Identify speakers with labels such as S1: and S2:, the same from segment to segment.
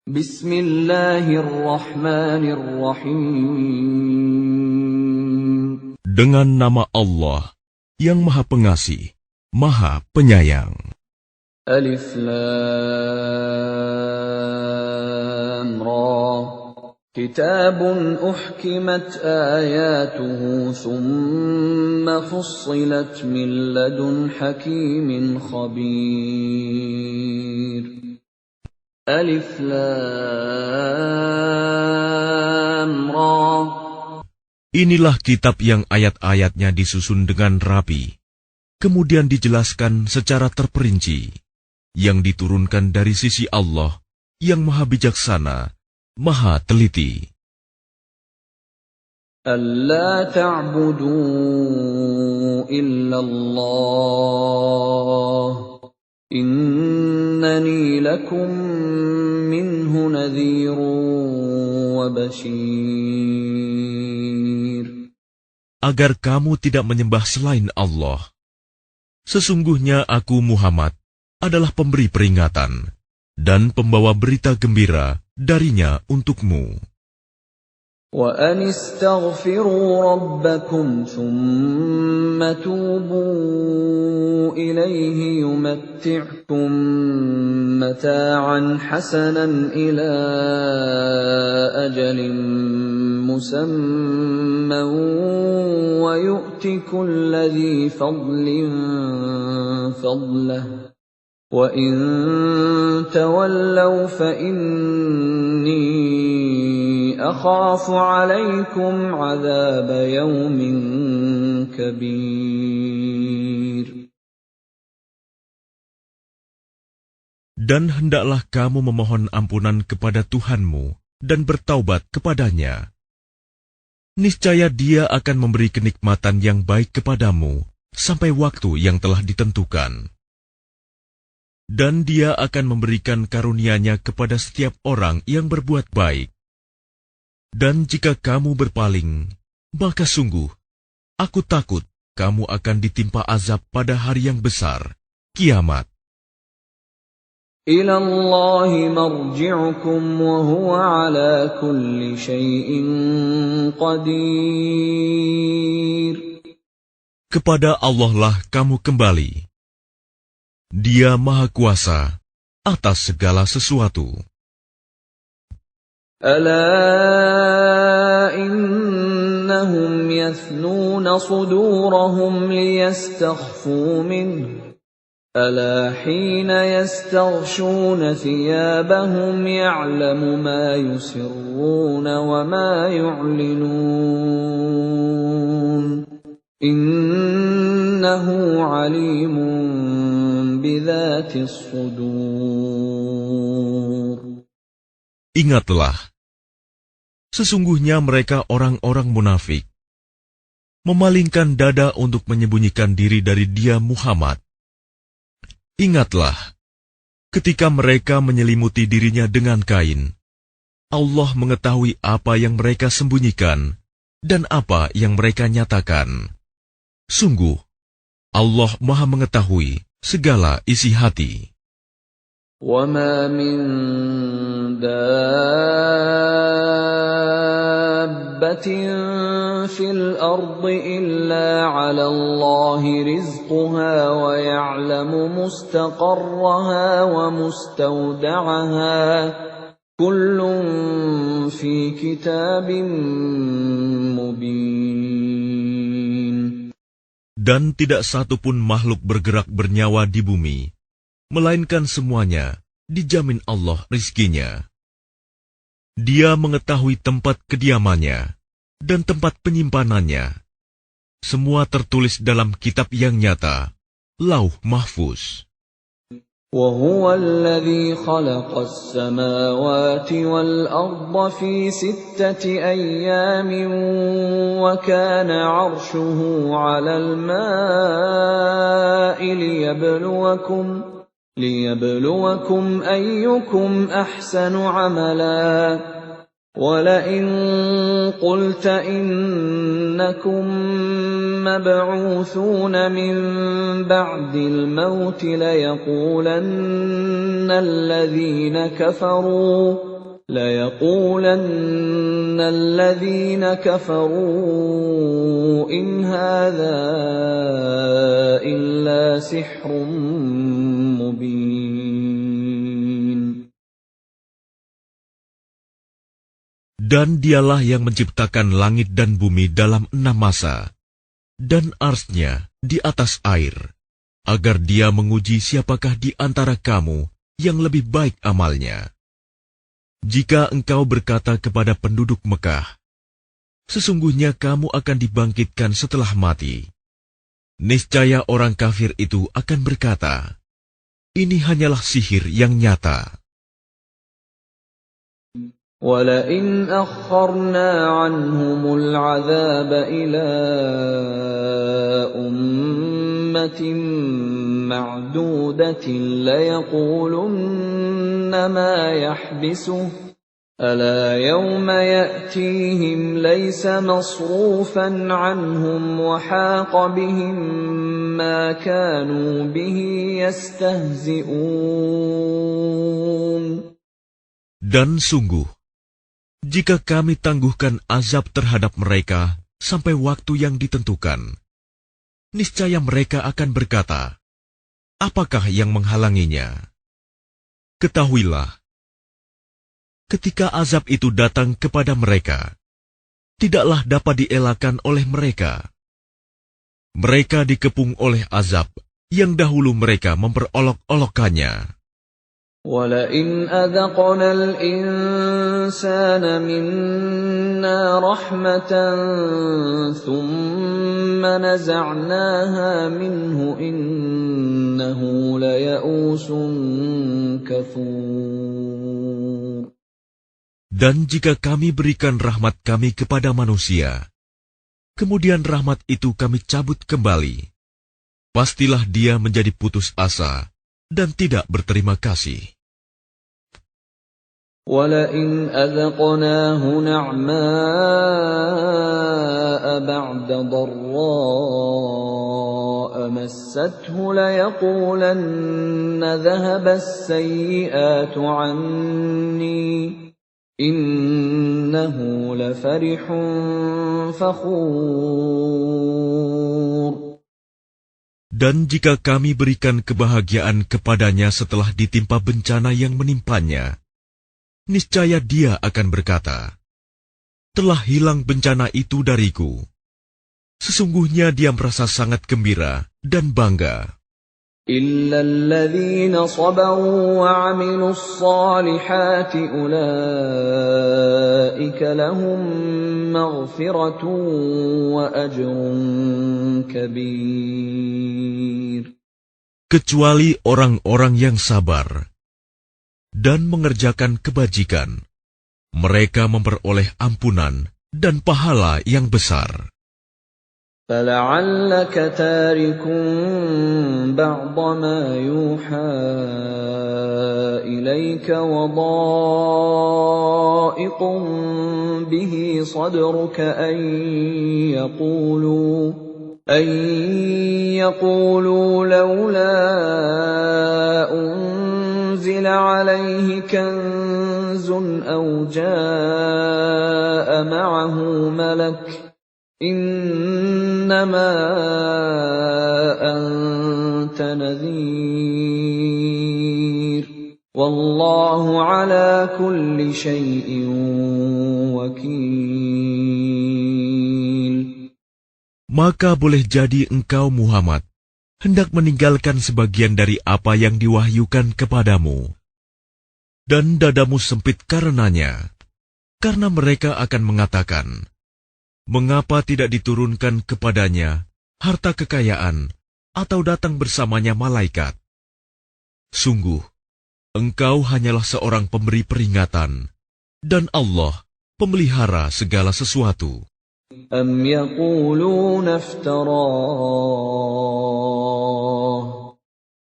S1: Bismillahirrahmanirrahim.
S2: Dengan nama Allah yang Maha Pengasih, Maha Penyayang.
S1: Alif Lam Ra. Kitabun uhkimat ayatuhu thumma fussilat min ladun hakimin khabir. Alif Lam Ra.
S2: Inilah kitab yang ayat-ayatnya disusun dengan rapi, kemudian dijelaskan secara terperinci, yang diturunkan dari sisi Allah yang Maha Bijaksana, Maha Teliti.
S1: Alla ta'budu illallah. Innani lakum minhu nadhirun wa bashir.
S2: Agar kamu tidak menyembah selain Allah. Sesungguhnya aku Muhammad adalah pemberi peringatan dan pembawa berita gembira darinya untukmu.
S1: وَأَنِ اسْتَغْفِرُوا رَبَّكُمْ ثُمَّ تُوبُوا إِلَيْهِ يُمَتِّعْكُم مَّتَاعًا حَسَنًا إِلَىٰ أَجَلٍ مُّسَمًّى وَيُؤْتِ كُلَّ ذِي فَضْلٍ فَضْلَهُ وَإِن تَوَلَّوْا فَإِنِّي أَخَافُ عَلَيْكُمْ عَذَابَ يَوْمٍ كَبِيرٍ.
S2: Dan hendaklah kamu memohon ampunan kepada Tuhanmu dan bertaubat kepadanya. Niscaya Dia akan memberi kenikmatan yang baik kepadamu sampai waktu yang telah ditentukan. Dan Dia akan memberikan karunia-Nya kepada setiap orang yang berbuat baik. Dan jika kamu berpaling, maka sungguh, aku takut kamu akan ditimpa azab pada hari yang besar, kiamat.
S1: إِلَى اللَّهِ مَرْجِعُكُمْ وَهُوَ عَلَى كُلِّ شَيْءٍ قَدِيرٌ.
S2: Kepada Allah lah kamu kembali. Dia Maha Kuasa atas segala sesuatu.
S1: أَلَا إِنَّهُمْ يَثْنُونَ صُدُورَهُمْ لِيَسْتَخْفُوا مِنْهُ أَلَا حِينَ يَسْتَغْشُونَ ثِيَابَهُمْ يَعْلَمُ مَا يُسِرُّونَ وَمَا يُعْلِنُونَ إِنَّهُ عَلِيمٌ بِذَاتِ الصُّدُورِ.
S2: Ingatlah, sesungguhnya mereka orang-orang munafik, memalingkan dada untuk menyembunyikan diri dari Dia Muhammad. Ingatlah, ketika mereka menyelimuti dirinya dengan kain, Allah mengetahui apa yang mereka sembunyikan dan apa yang mereka nyatakan. Sungguh, Allah Maha mengetahui segala isi hati.
S1: وَمَا مِن دَابَّةٍ فِي الْأَرْضِ إِلَّا عَلَى اللَّهِ رِزْقُهَا وَيَعْلَمُ مُسْتَقَرَّهَا وَمُسْتَوْدَعَهَا كُلٌّ فِي كِتَابٍ مُبِينٍ.
S2: Dan tidak satu pun makhluk bergerak bernyawa di bumi, melainkan semuanya dijamin Allah rizkinya. Dia mengetahui tempat kediamannya dan tempat penyimpanannya. Semua tertulis dalam kitab yang nyata, Lauh Mahfuz.
S1: وَهُوَ الَّذِي خَلَقَ السَّمَاوَاتِ وَالْأَرْضَ فِي 6 أَيَّامٍ وَكَانَ عَرْشُهُ عَلَى الْمَاءِ لِيَبْلُوَكُمْ أَيُّكُمْ أَحْسَنُ عَمَلًا وَلَئِن قُلْتَ إِنَّكُم مَّبْعُوثُونَ مِن بَعْدِ الْمَوْتِ لَيَقُولَنَّ الَّذِينَ كَفَرُوا إِنْ هَٰذَا إِلَّا سِحْرٌ مُّبِينٌ.
S2: Dan dialah yang menciptakan langit dan bumi dalam 6 masa, dan arsy-Nya di atas air, agar Dia menguji siapakah di antara kamu yang lebih baik amalnya. Jika engkau berkata kepada penduduk Mekah, sesungguhnya kamu akan dibangkitkan setelah mati, niscaya orang kafir itu akan berkata, ini hanyalah sihir yang nyata.
S1: وَلَئِنْ أَخَّرْنَا عَنْهُمُ الْعَذَابَ إِلَىٰ أُمَّةٍ مَّعْدُودَةٍ لَّيَقُولُنَّ مَا يَحْبِسُهُ أَلَا يَوْمَ يَأْتِيهِمْ لَيْسَ مَصْرُوفًا عَنْهُمْ وَحَاقَ بِهِم مَّا كَانُوا بِهِ يَسْتَهْزِئُونَ.
S2: Dan sungguh, jika kami tangguhkan azab terhadap mereka sampai waktu yang ditentukan, niscaya mereka akan berkata, apakah yang menghalanginya? Ketahuilah, ketika azab itu datang kepada mereka, tidaklah dapat dielakkan oleh mereka. Mereka dikepung oleh azab yang dahulu mereka memperolok-olokkannya.
S1: وَلَئِنْ أَذَقْنَا الْإِنسَانَ مِنَّا رَحْمَةً ثُمَّ نَزَعْنَاهَا مِنْهُ إِنَّهُ لَيَئُوسٌ كَفُورٌ.
S2: Dan jika kami berikan rahmat kami kepada manusia, kemudian rahmat itu kami cabut kembali, pastilah dia menjadi putus asa dan tidak berterima kasih.
S1: وَلَئِنْ أَذَقْنَاهُ نَعْمَاءَ بَعْدَ ضَرَّاءَ مَسَّتْهُ لَيَقُولَنَّ ذَهَبَ السَّيِّئَاتُ عَنِّي إِنَّهُ لَفَرِحٌ فَخُورٌ.
S2: Dan jika kami berikan kebahagiaan kepadanya setelah ditimpa bencana yang menimpanya, niscaya dia akan berkata, telah hilang bencana itu dariku. Sesungguhnya dia merasa sangat gembira dan bangga.
S1: إِلَّا الَّذِينَ صَبَرُوا وَعَمِلُوا الصَّالِحَاتِ أُولَٰئِكَ لَهُم مَّغْفِرَةٌ وَأَجْرٌ كَبِيرٌ.
S2: Kecuali orang-orang yang sabar dan mengerjakan kebajikan, mereka memperoleh ampunan dan pahala yang besar.
S1: فَلَعَلَّكَ تَارِكٌ بَعْضَ مَا يُوحَىٰ إِلَيْكَ وَضَائِقٌ بِهِ صَدْرُكَ أَن يَقُولُوا لَوْلَا أُنزِلَ عَلَيْهِ كَنزٌ أَوْ جَاءَ مَعَهُ مَلَكٌ إِنَّمَا أَنتَ نَذِيرٌ وَاللَّهُ عَلَى كُلِّ شَيْءٍ وَكِيلٌ.
S2: Maka boleh jadi engkau Muhammad hendak meninggalkan sebagian dari apa yang diwahyukan kepadamu, dan dadamu sempit karenanya, karena mereka akan mengatakan, mengapa tidak diturunkan kepadanya harta kekayaan atau datang bersamanya malaikat? Sungguh, engkau hanyalah seorang pemberi peringatan, dan Allah pemelihara segala sesuatu.
S1: أَمْ يَقُولُونَ افْتَرَاهُ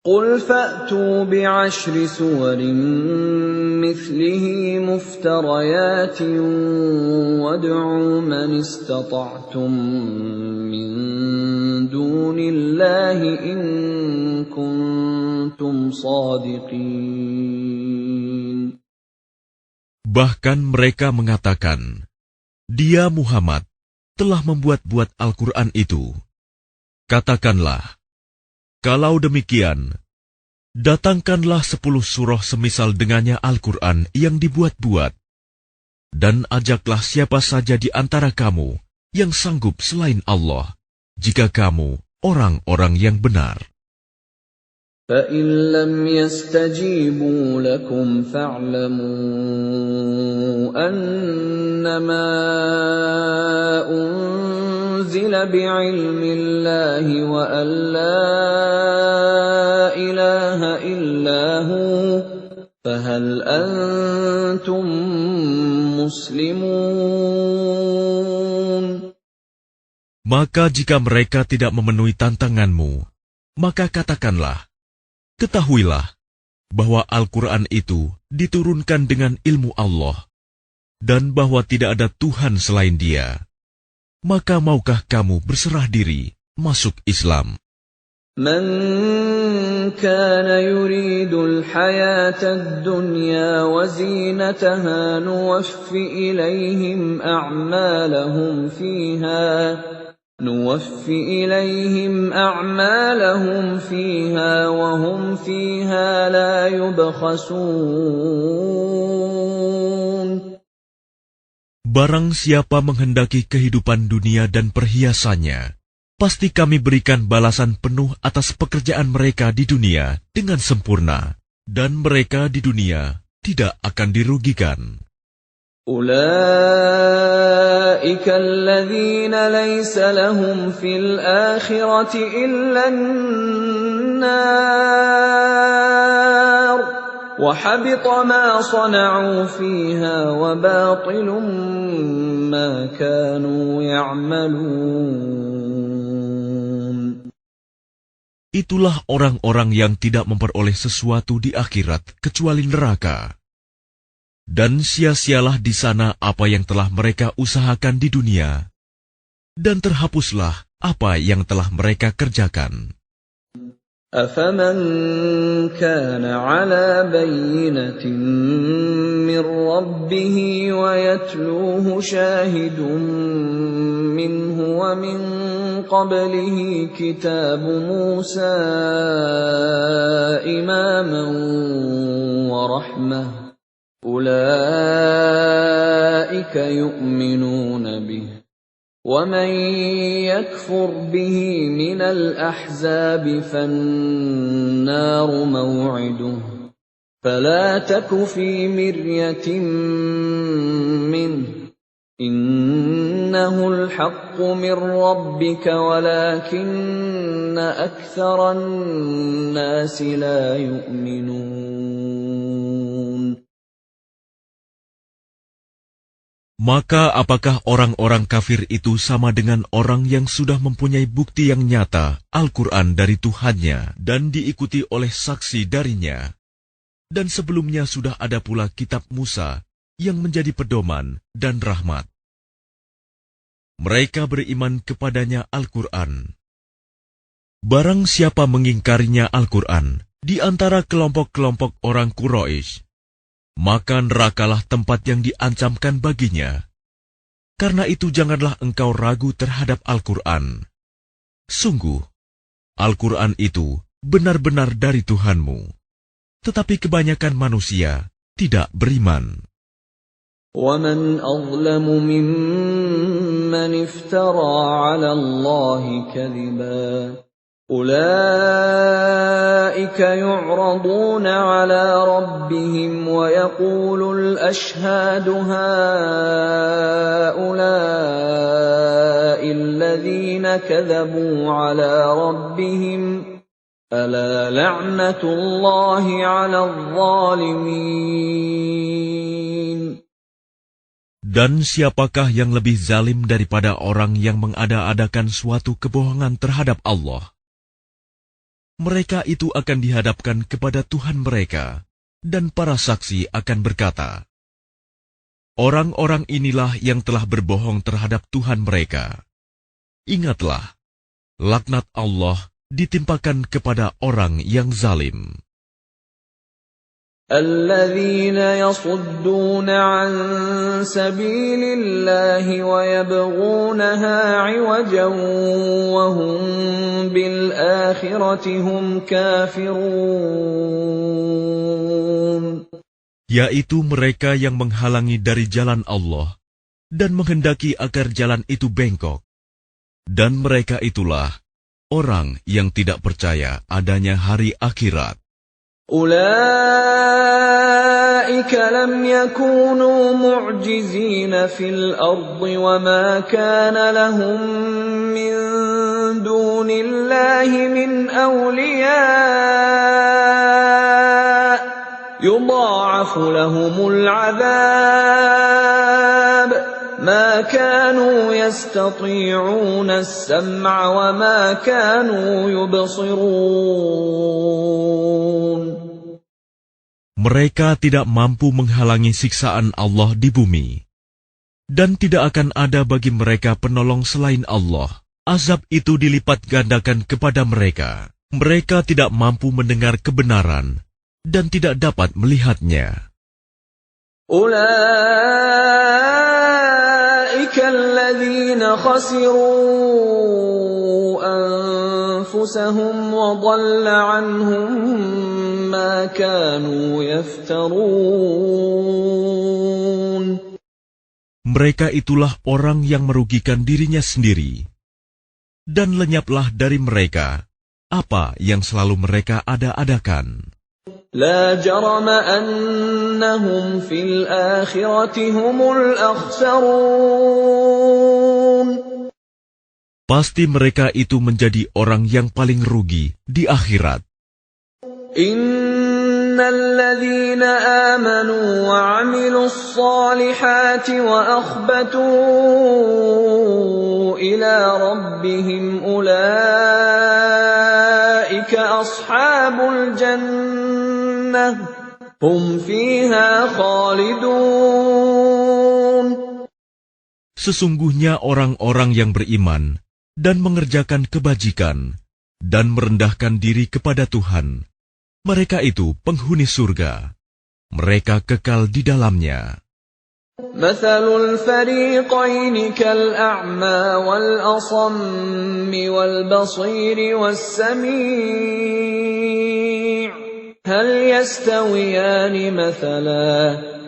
S1: قل فأتوا بعشر سور مثله مفتريات وادعوا من استطعتم من دون الله إن كنتم صادقين.
S2: Bahkan mereka mengatakan, Dia Muhammad telah membuat-buat Al-Quran itu. Katakanlah, kalau demikian, datangkanlah 10 surah semisal dengannya Al-Quran yang dibuat-buat, dan ajaklah siapa saja di antara kamu yang sanggup selain Allah, jika kamu orang-orang yang benar.
S1: فَإِن لَّمْ يَسْتَجِيبُوا لَكُمْ فَاعْلَمُوا أَنَّمَا أُنزِلَ بِعِلْمِ اللَّهِ وَأَن لَّا إِلَٰهَ إِلَّا هُوَ فَهَلْ أَنتُم مُّسْلِمُونَ.
S2: Maka jika mereka tidak memenuhi tantanganmu, maka katakanlah, ketahuilah bahwa Al-Quran itu diturunkan dengan ilmu Allah, dan bahwa tidak ada Tuhan selain Dia. Maka maukah kamu berserah diri masuk Islam?
S1: من كان يريد الحياة الدنيا وزينتها نوفِ إليهم أعمالهم فيها وهم فيها لا يبخسون.
S2: Barang siapa menghendaki kehidupan dunia dan perhiasannya, pasti kami berikan balasan penuh atas pekerjaan mereka di dunia dengan sempurna, dan mereka di dunia tidak akan dirugikan.
S1: أولئك الذين ليس لهم في الآخرة إلا النار وحبط ما صنعوا فيها وباطل ما كانوا يعملون.
S2: Itulah orang-orang yang tidak memperoleh sesuatu di akhirat kecuali neraka. Dan sia-sialah di sana apa yang telah mereka usahakan di dunia, dan terhapuslah apa yang telah mereka kerjakan.
S1: أَفَمَنْ كَانَ عَلَى بَيِّنَةٍ مِّن رَّبِّهِ وَيَتْلُوهُ شَاهِدٌ مِّنْهُ وَمِن قَبْلِهِ كِتَابُ مُوسَىٰ إِمَامًا وَرَحْمَةً أُولَٰئِكَ يُؤْمِنُونَ بِهِ وَمَن يَكْفُرْ بِهِ مِنَ الْأَحْزَابِ فَالنَّارُ مَوْعِدُهُ فَلَا تَكُ فِي مِرْيَةٍ مِّنْهُ إِنَّهُ الْحَقُّ مِن رَّبِّكَ وَلَٰكِنَّ أَكْثَرَ النَّاسِ لَا يُؤْمِنُونَ.
S2: Maka apakah orang-orang kafir itu sama dengan orang yang sudah mempunyai bukti yang nyata Al-Quran dari Tuhannya dan diikuti oleh saksi darinya? Dan sebelumnya sudah ada pula kitab Musa yang menjadi pedoman dan rahmat. Mereka beriman kepadanya Al-Quran. Barang siapa mengingkarinya Al-Quran di antara kelompok-kelompok orang Quraisy, maka nerakalah tempat yang diancamkan baginya. Karena itu janganlah engkau ragu terhadap Al-Quran. Sungguh, Al-Quran itu benar-benar dari Tuhanmu. Tetapi kebanyakan manusia tidak beriman.
S1: وَمَنْ أَظْلَمُ مِمَّنِ افْتَرَىٰ عَلَى اللَّهِ كَذِبًا أُولَٰئِكَ يُعْرَضُونَ عَلَىٰ رَبِّهِمْ وَيَقُولُ الْأَشْهَادُ هَٰؤُلَاءِ الَّذِينَ كَذَبُوا عَلَىٰ رَبِّهِمْ أَلَا لَعْنَةُ اللَّهِ عَلَى الظَّالِمِينَ.
S2: Dan siapakah yang lebih zalim daripada orang yang mengada-adakan suatu kebohongan terhadap Allah? mereka itu akan dihadapkan kepada Tuhan mereka, dan para saksi akan berkata, orang-orang inilah yang telah berbohong terhadap Tuhan mereka. Ingatlah, laknat Allah ditimpakan kepada orang yang zalim.
S1: الذين يصدون عن سبيل الله ويبغونها عوجا وهم بالآخرة هم كافرون.
S2: Yaitu mereka yang menghalangi dari jalan Allah dan menghendaki agar jalan itu bengkok. Dan mereka itulah orang yang tidak percaya adanya hari akhirat.
S1: أولئك لم يكونوا معجزين في الأرض وما كان لهم من دون الله من أولياء يضاعف لهم العذاب ما كانوا يستطيعون السمع وما كانوا يبصرون.
S2: Mereka tidak mampu menghalangi siksaan Allah di bumi, dan tidak akan ada bagi mereka penolong selain Allah. Azab itu dilipat gandakan kepada mereka. Mereka tidak mampu mendengar kebenaran dan tidak dapat melihatnya.
S1: أولئك الذين خسروا أنفسهم وضل عنهم ما كانوا يفترون.
S2: Mereka itulah orang yang merugikan dirinya sendiri, dan lenyaplah dari mereka apa yang selalu mereka ada-adakan.
S1: لا جرم أنهم في الآخرة هم الأخسرون.
S2: Pasti mereka itu menjadi orang yang paling rugi di akhirat.
S1: إن الذين آمنوا وعملوا الصالحات وأخبتوا إلى ربهم أولئك أصحاب الجنة هم فيها خالدون.
S2: Sesungguhnya orang-orang yang beriman dan mengerjakan kebajikan dan merendahkan diri kepada Tuhan, mereka itu penghuni surga. Mereka kekal di dalamnya.
S1: مثل الفريقين كالأعمى والأصم والبصير والسميع هل يستويان مثلا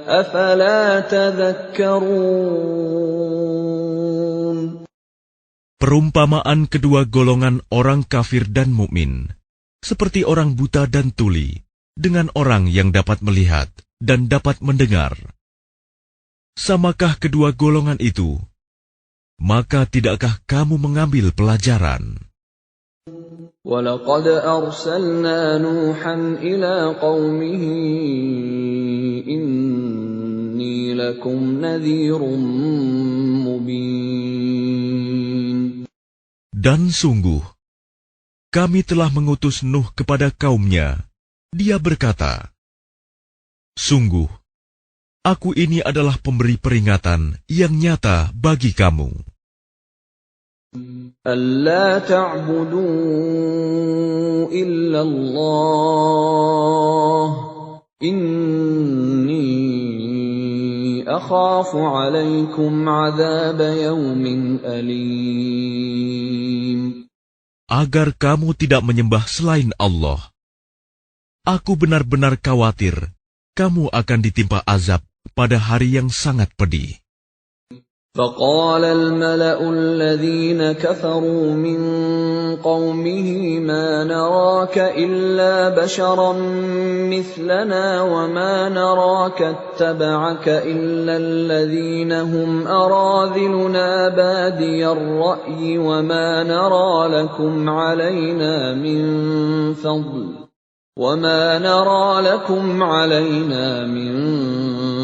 S1: أفلا تذكرون.
S2: Perumpamaan kedua golongan orang kafir dan mukmin, seperti orang buta dan tuli, dengan orang yang dapat melihat dan dapat mendengar. Samakah kedua golongan itu? Maka tidakkah kamu mengambil pelajaran?
S1: وَلَقَدْ أَرْسَلْنَا نُوحًا إِلَى قَوْمِهِ إِنِّي لَكُمْ نَذِيرٌ مُبِينٌ.
S2: Dan sungguh, kami telah mengutus Nuh kepada kaumnya. Dia berkata, sungguh, aku ini adalah pemberi peringatan yang nyata bagi kamu.
S1: أَلَّا تَعْبُدُوا إِلَّا اللَّهَ إِنِّي أَخَافُ عَلَيْكُمْ عَذَابَ يَوْمٍ أَلِيمٍ.
S2: Agar kamu tidak menyembah selain Allah. Aku benar-benar khawatir kamu akan ditimpa azab pada hari yang sangat pedih.
S1: فقال الملأ الذين كفروا من قومه ما نراك إلا بشرا مثلنا وما نراك اتبعك إلا الذين هم أراذلنا بادي الرأي وما نرى لكم علينا من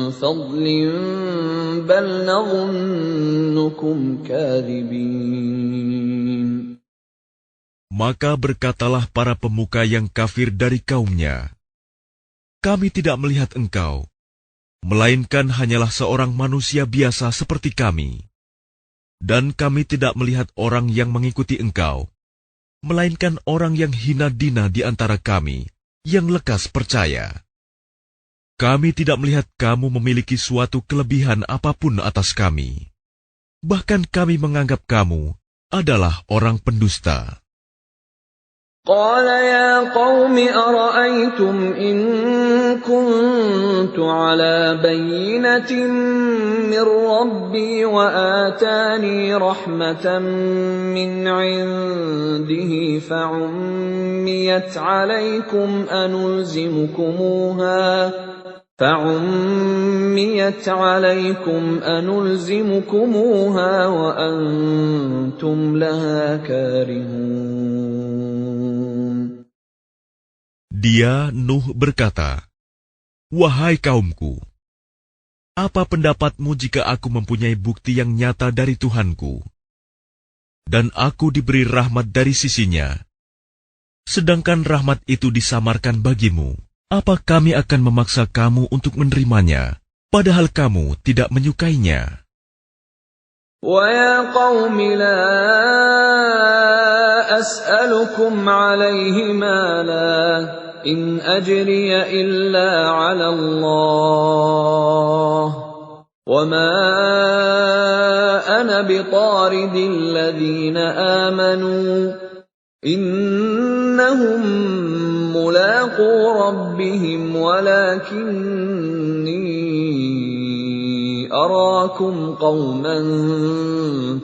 S1: فضل بل نظنكم كاذبين.
S2: Maka berkatalah para pemuka yang kafir dari kaumnya, "Kami tidak melihat engkau, melainkan hanyalah seorang manusia biasa seperti kami. Dan kami tidak melihat orang yang mengikuti engkau, melainkan orang yang hina dina di antara kami, yang lekas percaya. Kami tidak melihat kamu memiliki suatu kelebihan apapun atas kami. Bahkan kami menganggap kamu adalah orang pendusta."
S1: قال يا قوم أرأيتم إن كنت على بينة من ربي وآتاني رحمة من عنده فعميت عليكم أنلزمكموها وأنتم لها كارهون.
S2: Dia, Nuh, berkata, "Wahai kaumku, apa pendapatmu jika aku mempunyai bukti yang nyata dari Tuhanku, dan aku diberi rahmat dari sisinya, sedangkan rahmat itu disamarkan bagimu? Apa kami akan memaksa kamu untuk menerimanya, padahal kamu tidak menyukainya?"
S1: وَيَا قَوْمِ لَا أَسْأَلُكُمْ عَلَيْهِ مَالًا إِنْ أَجْرِيَ إِلَّا عَلَى اللَّهِ وَمَا أَنَا بِطَارِدِ الَّذِينَ آمَنُوا إِنَّهُمْ مُلَاقُو رَبِّهِمْ وَلَكِنِّي أَرَاكُمْ قَوْمًا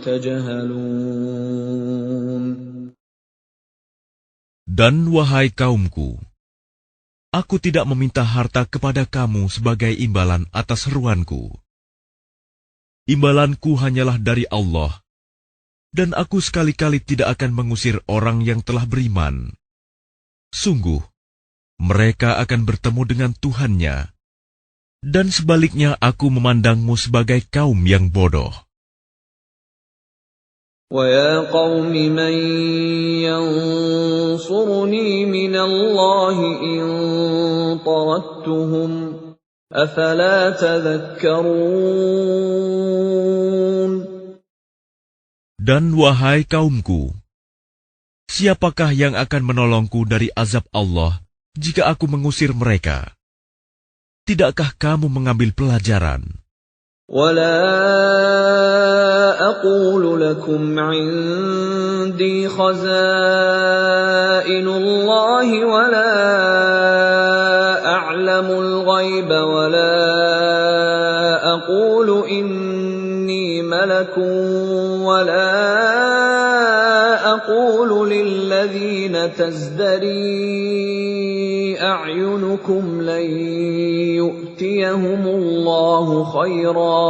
S1: تَجْهَلُونَ.
S2: Dan wahai kaumku, aku tidak meminta harta kepada kamu sebagai imbalan atas seruanku. Imbalanku hanyalah dari Allah, dan aku sekali-kali tidak akan mengusir orang yang telah beriman. Sungguh, mereka akan bertemu dengan Tuhannya, dan sebaliknya aku memandangmu sebagai kaum yang bodoh.
S1: وَيَا قَوْمِ مَنْ يَنْصُرُنِي مِنَ اللَّهِ إِنْ طَرَدتُّهُمْ أَفَلَا تَذَكَّرُونَ.
S2: Dan wahai kaumku, siapakah yang akan menolongku dari azab Allah jika aku mengusir mereka? Tidakkah kamu mengambil pelajaran?
S1: وَلَا أَقُولُ لَكُمْ عِنْدِي خَزَائِنُ اللَّهِ وَلَا أَعْلَمُ الْغَيْبَ وَلَا أَقُولُ إِنِّي مَلَكٌ وَلَا أَقُولُ لِلَّذِينَ تَزْدَرِي أَعْيُنُكُمْ لَنْ يُؤْتِيَهُمُ اللَّهُ خَيْرًا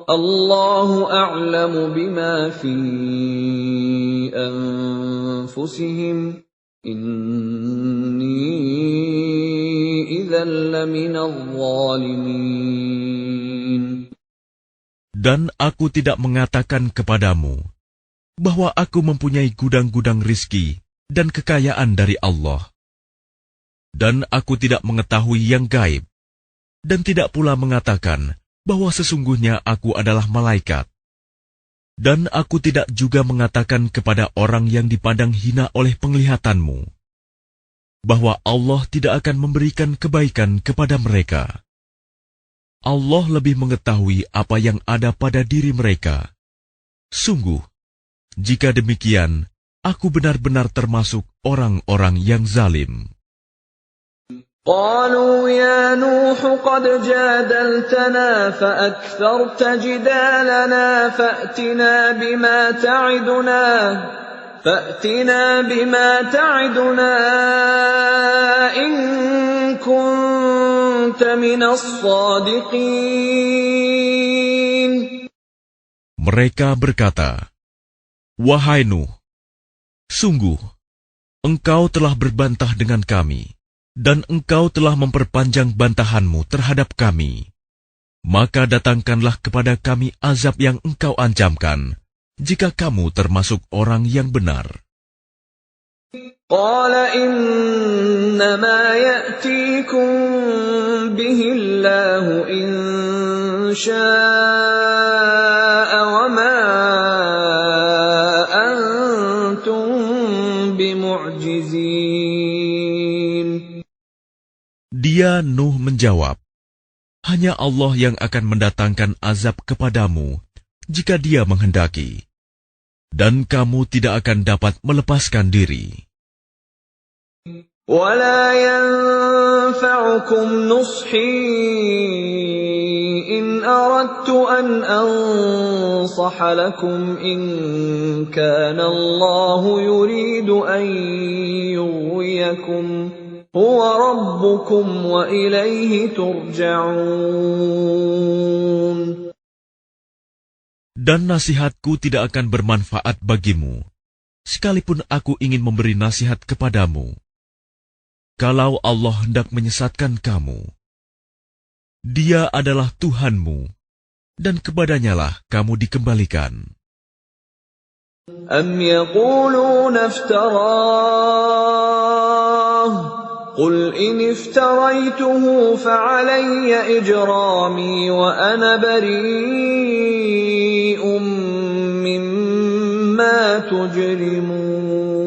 S1: اللَّهُ أَعْلَمُ بِمَا فِي أَنفُسِهِمْ إِنِّي إِذًا لَّمِنَ الظَّالِمِينَ.
S2: Dan aku tidak mengatakan kepadamu bahwa aku mempunyai gudang-gudang rizki dan kekayaan dari Allah. Dan aku tidak mengetahui yang gaib, dan tidak pula mengatakan bahwa sesungguhnya aku adalah malaikat. Dan aku tidak juga mengatakan kepada orang yang dipandang hina oleh penglihatanmu, bahwa Allah tidak akan memberikan kebaikan kepada mereka. Allah lebih mengetahui apa yang ada pada diri mereka. Sungguh, jika demikian, aku benar-benar termasuk orang-orang yang zalim.
S1: قالوا يا نوح قد جادلتنا فأكثرت جدالنا فأتنا بما تعدنا إن كنت من الصادقين.
S2: Mereka berkata, "Wahai Nuh, sungguh, engkau telah berbantah dengan kami, dan engkau telah memperpanjang bantahanmu terhadap kami. Maka datangkanlah kepada kami azab yang engkau ancamkan, jika kamu termasuk orang yang benar."
S1: قال إنما يأتيكم به الله إن شاء وما أنتم بمعجزين.
S2: Dia Nuh menjawab, hanya Allah yang akan mendatangkan azab kepadamu jika Dia menghendaki, dan kamu tidak akan dapat melepaskan diri.
S1: ولا ينفعكم نصحي إن أردت أن أنصح لكم إن كان الله يريد أن يغويكم هو ربكم وإليه ترجعون.
S2: Dan nasihatku tidak akan bermanfaat bagimu, sekalipun aku ingin memberi nasihat kepadamu. Kalau Allah hendak menyesatkan kamu, Dia adalah Tuhanmu, dan kepadanyalah kamu dikembalikan.
S1: أم يقولون افتراه قل إن افتريته فعلي إجرامي وأنا بريء مما تجرمون.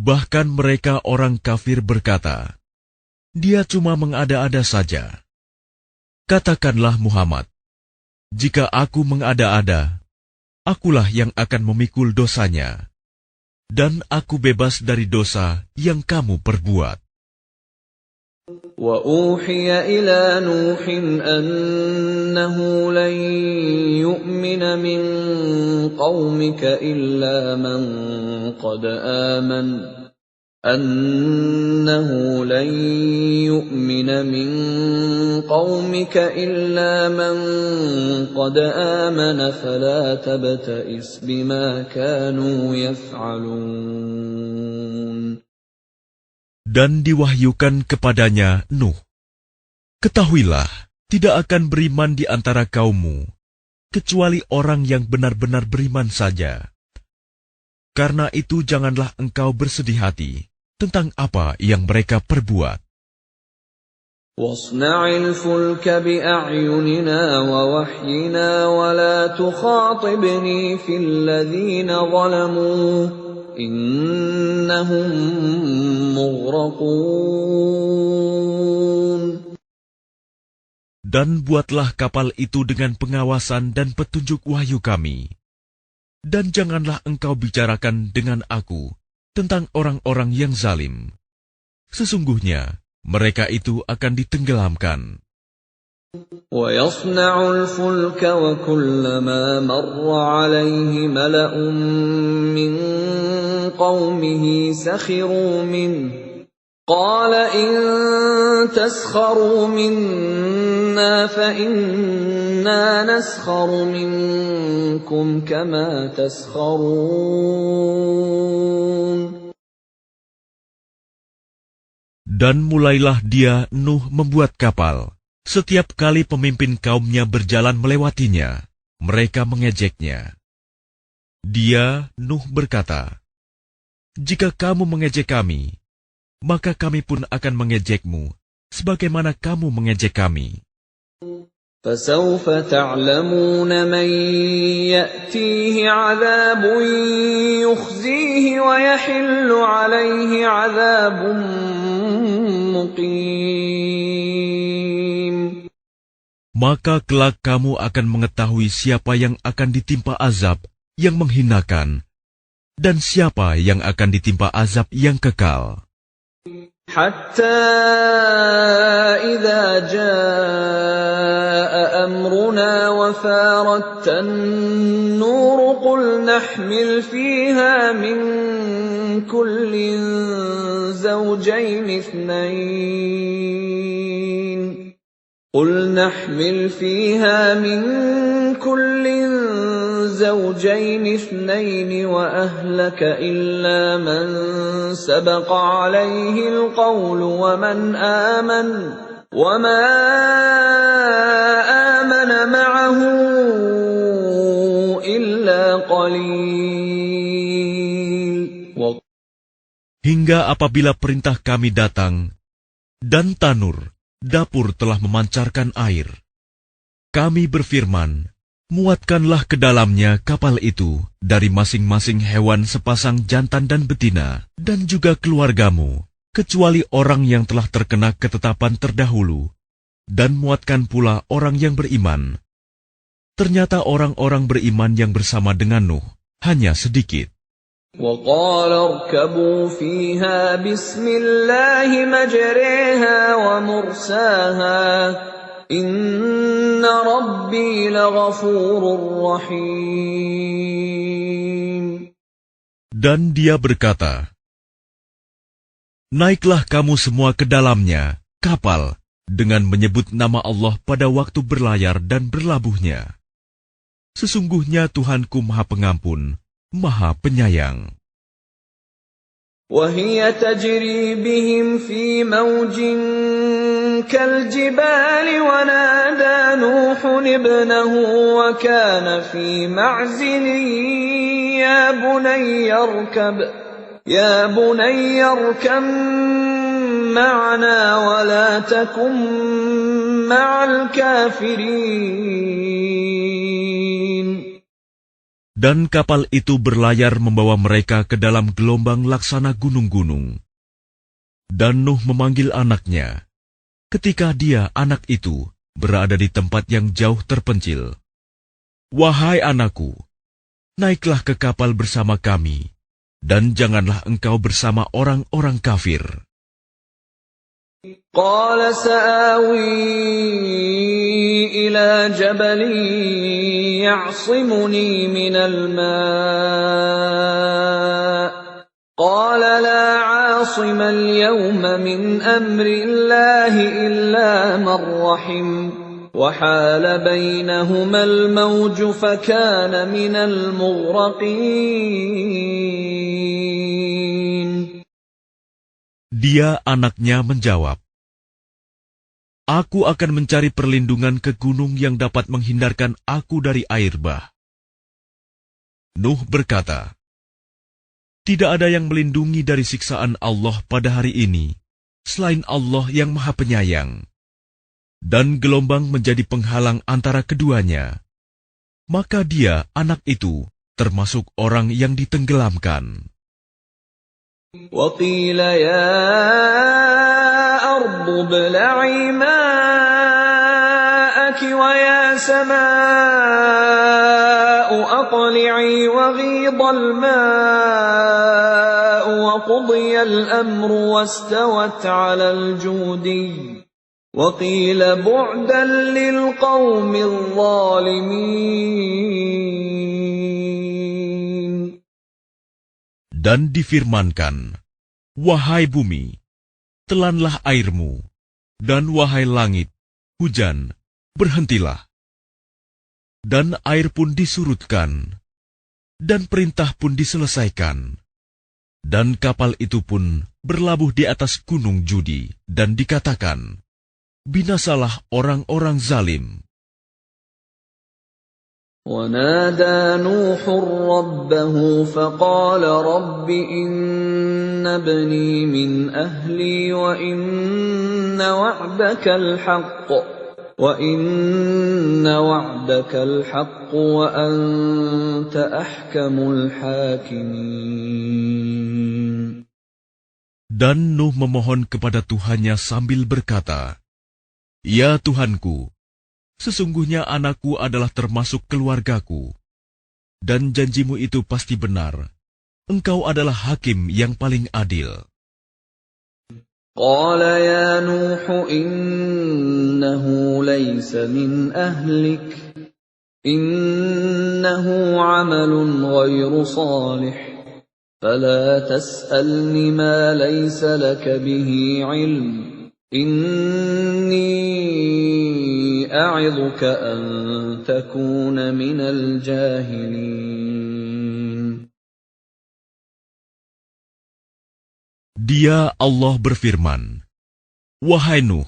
S2: Bahkan mereka orang kafir berkata, Dia cuma mengada-ada saja. Katakanlah Muhammad, jika aku mengada-ada, akulah yang akan memikul dosanya, dan aku bebas dari dosa yang kamu perbuat.
S1: وَأُوحِيَ إِلَى نُوحٍ أَنَّهُ لَن يُؤْمِنَ مِن قَوْمِكَ إِلَّا مَن قَدْ آمَنَ فَلَا تَبْتَئِسْ بِمَا كَانُوا يَفْعَلُونَ.
S2: Dan diwahyukan kepadanya Nuh, ketahuilah, tidak akan beriman di antara kaummu, kecuali orang yang benar-benar beriman saja. Karena itu janganlah engkau bersedih hati tentang apa yang mereka perbuat.
S1: وَاصْنَعِ الْفُلْكَ بِأَعْيُنِنَا وَوَحْيِنَا وَلَا تُخَاطِبْنِي فِي الَّذِينَ ظَلَمُوا إِنَّهُمْ مُغْرَقُونَ.
S2: Dan buatlah kapal itu dengan pengawasan dan petunjuk wahyu kami. Dan janganlah engkau bicarakan dengan aku tentang orang-orang yang zalim. Sesungguhnya mereka itu akan ditenggelamkan.
S1: وَيَصْنَعُ الْفُلْكَ وَكُلَّمَا مَرَّ عَلَيْهِ مَلَأٌ مِّن قَوْمِهِ سَخِرُوا مِنْهُ قَالَ إِن تَسْخَرُوا مِنَّا فَإِنَّا نَسْخَرُ مِنكُمْ كَمَا تَسْخَرُونَ.
S2: Dan mulailah dia Nuh membuat kapal. Setiap kali pemimpin kaumnya berjalan melewatinya, mereka mengejeknya. Dia, Nuh, berkata, jika kamu mengejek kami, maka kami pun akan mengejekmu, sebagaimana kamu mengejek kami.
S1: فَسَوْفَ تَعْلَمُونَ مَنْ يَأْتِيهِ عَذَابٌ يُخْزِيهِ وَيَحِلُّ عَلَيْهِ عَذَابٌ مُقِيمٌ.
S2: Maka kelak kamu akan mengetahui siapa yang akan ditimpa azab yang menghinakan, dan siapa yang akan ditimpa azab yang kekal.
S1: حَتَّى إِذَا جَاءَ أَمْرُنَا وَفَارَتِ النُّورُ قُلْ نَحْمِلْ فِيهَا مِنْ كُلٍّ زَوْجَيْنِ اثْنَيْنِ وَأَهْلَكَ إِلَّا مَنْ سَبَقَ عَلَيْهِ الْقَوْلُ وَمَنْ آمَنَ وَمَا آمَنَ مَعَهُ إِلَّا قَلِيلٌ.
S2: hingga apabila perintah kami datang, dan tanur, dapur telah memancarkan air. Kami berfirman, muatkanlah ke dalamnya kapal itu dari masing-masing hewan sepasang jantan dan betina, dan juga keluargamu, kecuali orang yang telah terkena ketetapan terdahulu, dan muatkan pula orang yang beriman. Ternyata orang-orang beriman yang bersama dengan Nuh hanya sedikit.
S1: وَقَالَ ارْكَبُوا فِيهَا بِسْمِ اللَّهِ مَجْرَاهَا وَمُرْسَاهَا إِنَّ رَبِّي لَغَفُورٌ رَّحِيمٌ.
S2: Dan dia berkata, naiklah kamu semua ke dalamnya, kapal, dengan menyebut nama Allah pada waktu berlayar dan berlabuhnya. Sesungguhnya Tuhanku Maha Pengampun, Maha Penyayang.
S1: وَهِيَ تَجْرِي بِهِمْ فِي مَوْجٍ كَالْجِبَالِ وَنَادَى نُوحٌ ابْنَهُ وَكَانَ فِي مَعْزِلٍ يَا بُنَيَّ ارْكَب مَّعَنَا وَلَا تَكُن مَّعَ الْكَافِرِينَ.
S2: Dan kapal itu berlayar membawa mereka ke dalam gelombang laksana gunung-gunung. Dan Nuh memanggil anaknya, ketika dia, anak itu, berada di tempat yang jauh terpencil. Wahai anakku, naiklah ke kapal bersama kami, dan janganlah engkau bersama orang-orang kafir.
S1: قَالَ سَآوِي إِلَى جَبَلٍ يَعْصِمُنِي مِنَ الْمَاءِ قَالَ لَا عَاصِمَ الْيَوْمَ مِنْ أَمْرِ اللَّهِ إِلَّا مَنْ رَحِمَ وَحَالَ بَيْنَهُمَا الْمَوْجُ فَكَانَ مِنَ الْمُغْرَقِينَ.
S2: Dia, anaknya, menjawab, aku akan mencari perlindungan ke gunung yang dapat menghindarkan aku dari air bah. Nuh berkata, tidak ada yang melindungi dari siksaan Allah pada hari ini, selain Allah yang Maha Penyayang. Dan gelombang menjadi penghalang antara keduanya. Maka dia, anak itu, termasuk orang yang ditenggelamkan.
S1: وَقِيلَ يَا أَرْضُ ابْلَعِي مَاءَكِ وَيَا سَمَاءُ أَقْلِعِي وَغِيضَ الْمَاءُ وَقُضِيَ الْأَمْرُ وَاسْتَوَتْ عَلَى الْجُودِيِّ وَقِيلَ بُعْدًا لِلْقَوْمِ الظَّالِمِينَ.
S2: Dan difirmankan, wahai bumi, telanlah airmu, dan wahai langit, hujan, berhentilah. Dan air pun disurutkan, dan perintah pun diselesaikan. Dan kapal itu pun berlabuh di atas gunung Judi, dan dikatakan, binasalah orang-orang zalim.
S1: وَنَادَى نُوحٌ رَبَّهُ فَقَالَ رَبِّ إِنَّ ابْنِي مِنْ أَهْلِي وَإِنَّ وَعْدَكَ الْحَقُّ وَأَنْتَ أَحْكَمُ الْحَاكِمِينَ.
S2: Dan Nuh memohon kepada Tuhannya sambil berkata, ya Tuhanku, sesungguhnya anakku adalah termasuk keluargaku, dan janjimu itu pasti benar. Engkau adalah hakim yang paling adil.
S1: قَالَ يَا نُوحُ إِنَّهُ لَيْسَ مِنْ أَهْلِكَ إِنَّهُ عَمَلٌ غَيْرُ صَالِحٍ فَلَا تَسْأَلْنِ مَا لَيْسَ لَكَ بِهِ عِلْمٌ إِنِّي أَعِظُكَ أَن تَكُونَ مِنَ الْجَاهِلِينَ.
S2: Dia, Allah berfirman, wahai Nuh,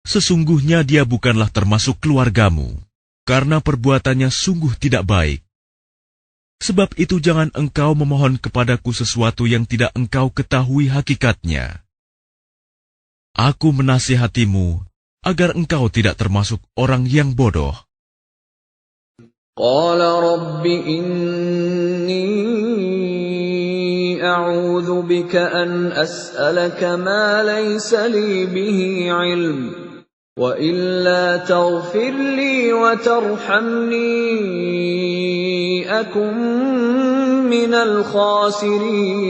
S2: sesungguhnya dia bukanlah termasuk keluargamu, karena perbuatannya sungguh tidak baik. Sebab itu jangan engkau memohon kepadaku sesuatu yang tidak engkau ketahui hakikatnya. Aku menasihatimu agar engkau tidak termasuk orang yang bodoh.
S1: Qala Rabbi inni a'udzu bika an as'alaka ma laysa li bihi 'ilm wa illa taghfir li wa tarhamni akum minal khasirin.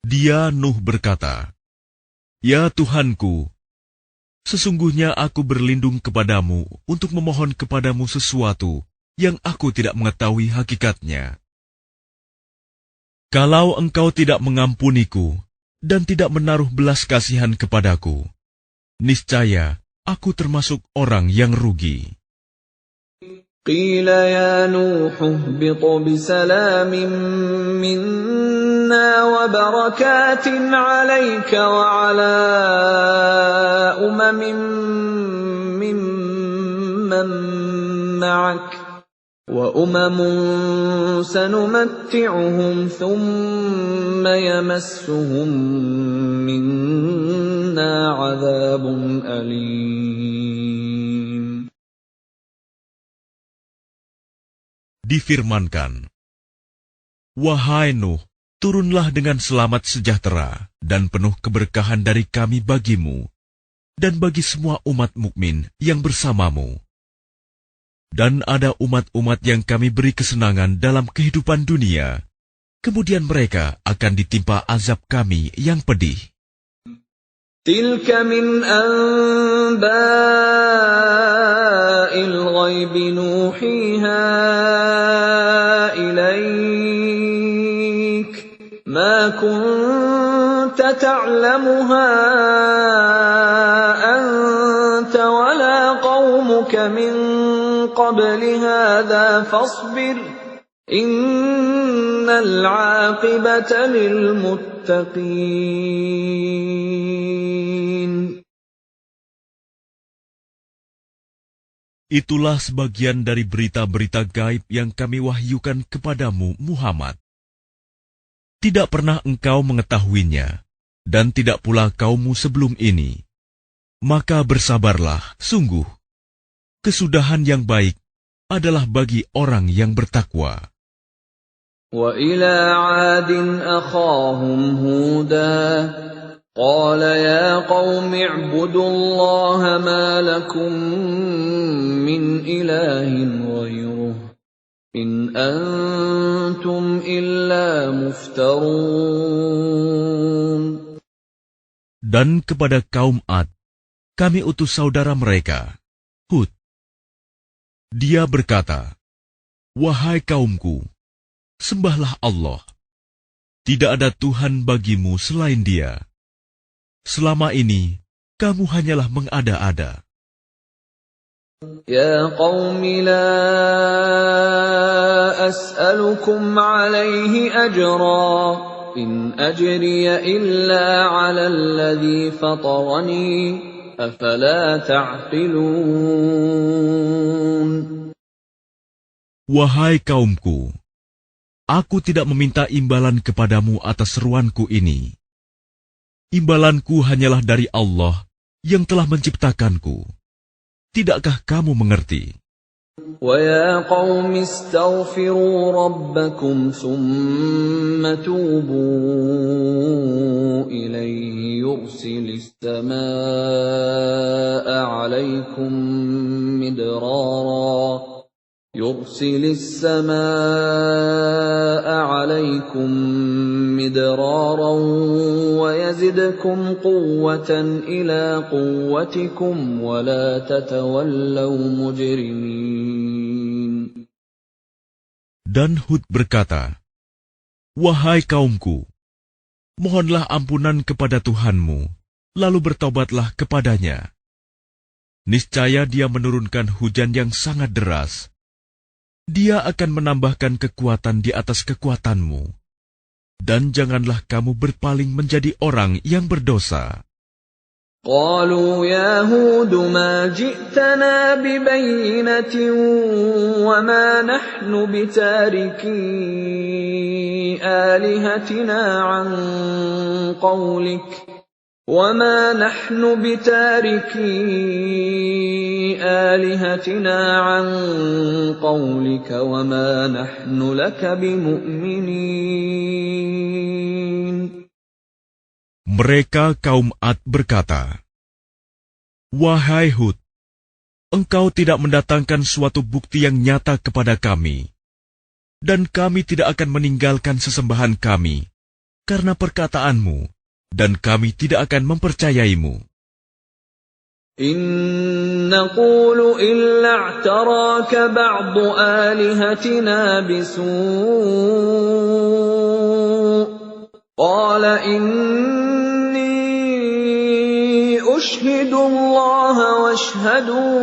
S2: Dia Nuh berkata, "Ya Tuhanku, sesungguhnya aku berlindung kepadamu untuk memohon kepadamu sesuatu yang aku tidak mengetahui hakikatnya. Kalau engkau tidak mengampuniku dan tidak menaruh belas kasihan kepadaku, niscaya aku termasuk orang yang rugi."
S1: Qila ya Nuh ihbit bisalamin minna wa barakatin 'alayka wa 'ala umamin mimman ma'ak wa umamun sanumatti'uhum thumma yamassuhum minna 'adzabun alim.
S2: Difirmankan, "Wahai Nuh, turunlah dengan selamat sejahtera dan penuh keberkahan dari kami bagimu dan bagi semua umat mukmin yang bersamamu. Dan ada umat-umat yang kami beri kesenangan dalam kehidupan dunia, kemudian mereka akan ditimpa azab kami yang pedih."
S1: Tilka min anba'il ghaibi nuhiha ilaik ma kunta ta'lamuha anta wala qaumuka min qabli hadha fasbir innal 'aqibata lil muttaqin.
S2: Itulah sebagian dari berita-berita gaib yang kami wahyukan kepadamu, Muhammad. Tidak pernah engkau mengetahuinya, dan tidak pula kaummu sebelum ini. Maka bersabarlah, sungguh. Kesudahan yang baik adalah bagi orang yang bertakwa.
S1: Wa ila 'adin akhahum Huda qala ya qaumi i'budullaha ma lakum min ilahin ghairuh in antum illa muftarun.
S2: Dan kepada kaum Ad, kami utus saudara mereka, Hud. Dia berkata, "Wahai kaumku, sembahlah Allah. Tidak ada Tuhan bagimu selain Dia. Selama ini, kamu hanyalah mengada-ada."
S1: Ya qaumi la as'alukum 'alaihi ajra in ajriya illa 'ala alladhi fatarani afala ta'qilun.
S2: Wahai kaumku, aku tidak meminta imbalan kepadamu atas seruanku ini. Imbalanku hanyalah dari Allah yang telah menciptakanku. Tidakkah kamu mengerti?
S1: Wa ya qaumi astaghfiru rabbakum thumma tubu ilayhi yursilis samaa'a 'alaykum midrara يرسل السماء عليكم مدرارا ويزدكم قوة إلى قوتكم ولا تتولوا مجرمين.
S2: Dan Hud berkata, "Wahai kaumku, mohonlah ampunan kepada Tuhanmu, lalu bertobatlah kepadanya. Niscaya Dia menurunkan hujan yang sangat deras. Dia akan menambahkan kekuatan di atas kekuatanmu. Dan janganlah kamu berpaling menjadi orang yang berdosa."
S1: قالوا يا هود ما جئتنا ببينة وما نحن بتاركي آلهتنا عن قولك وما نحن لك بمؤمنين.
S2: Mereka kaum Ad berkata, "Wahai Hud, engkau tidak mendatangkan suatu bukti yang nyata kepada kami, dan kami tidak akan meninggalkan sesembahan kami karena perkataanmu, dan kami tidak akan mempercayaimu.
S1: إن نقول إلا اعتراك بعض آلهتنا بسوء قال إني أشهد الله واشهدوا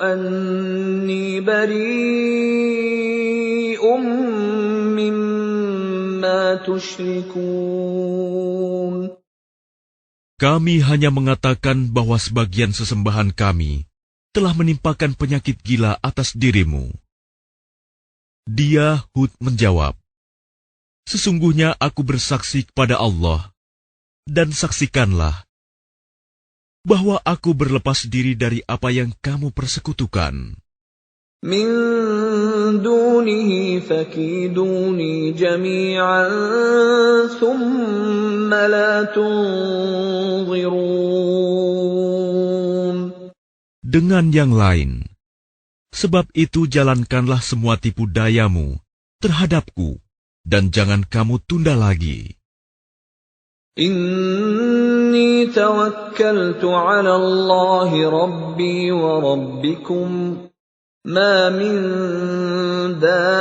S1: أني بريء مما تشركون.
S2: Kami hanya mengatakan bahwa sebagian sesembahan kami telah menimpakan penyakit gila atas dirimu." Dia, Hud, menjawab, "Sesungguhnya aku bersaksi kepada Allah, dan saksikanlah bahwa aku berlepas diri dari apa yang kamu persekutukan.
S1: من دونه فكيدوني جميعا ثم لا تنظرون.
S2: Dengan yang lain, sebab itu jalankanlah semua tipu dayamu terhadapku, dan jangan kamu tunda lagi.
S1: إني توكلت على الله ربي وربكم ما من دابة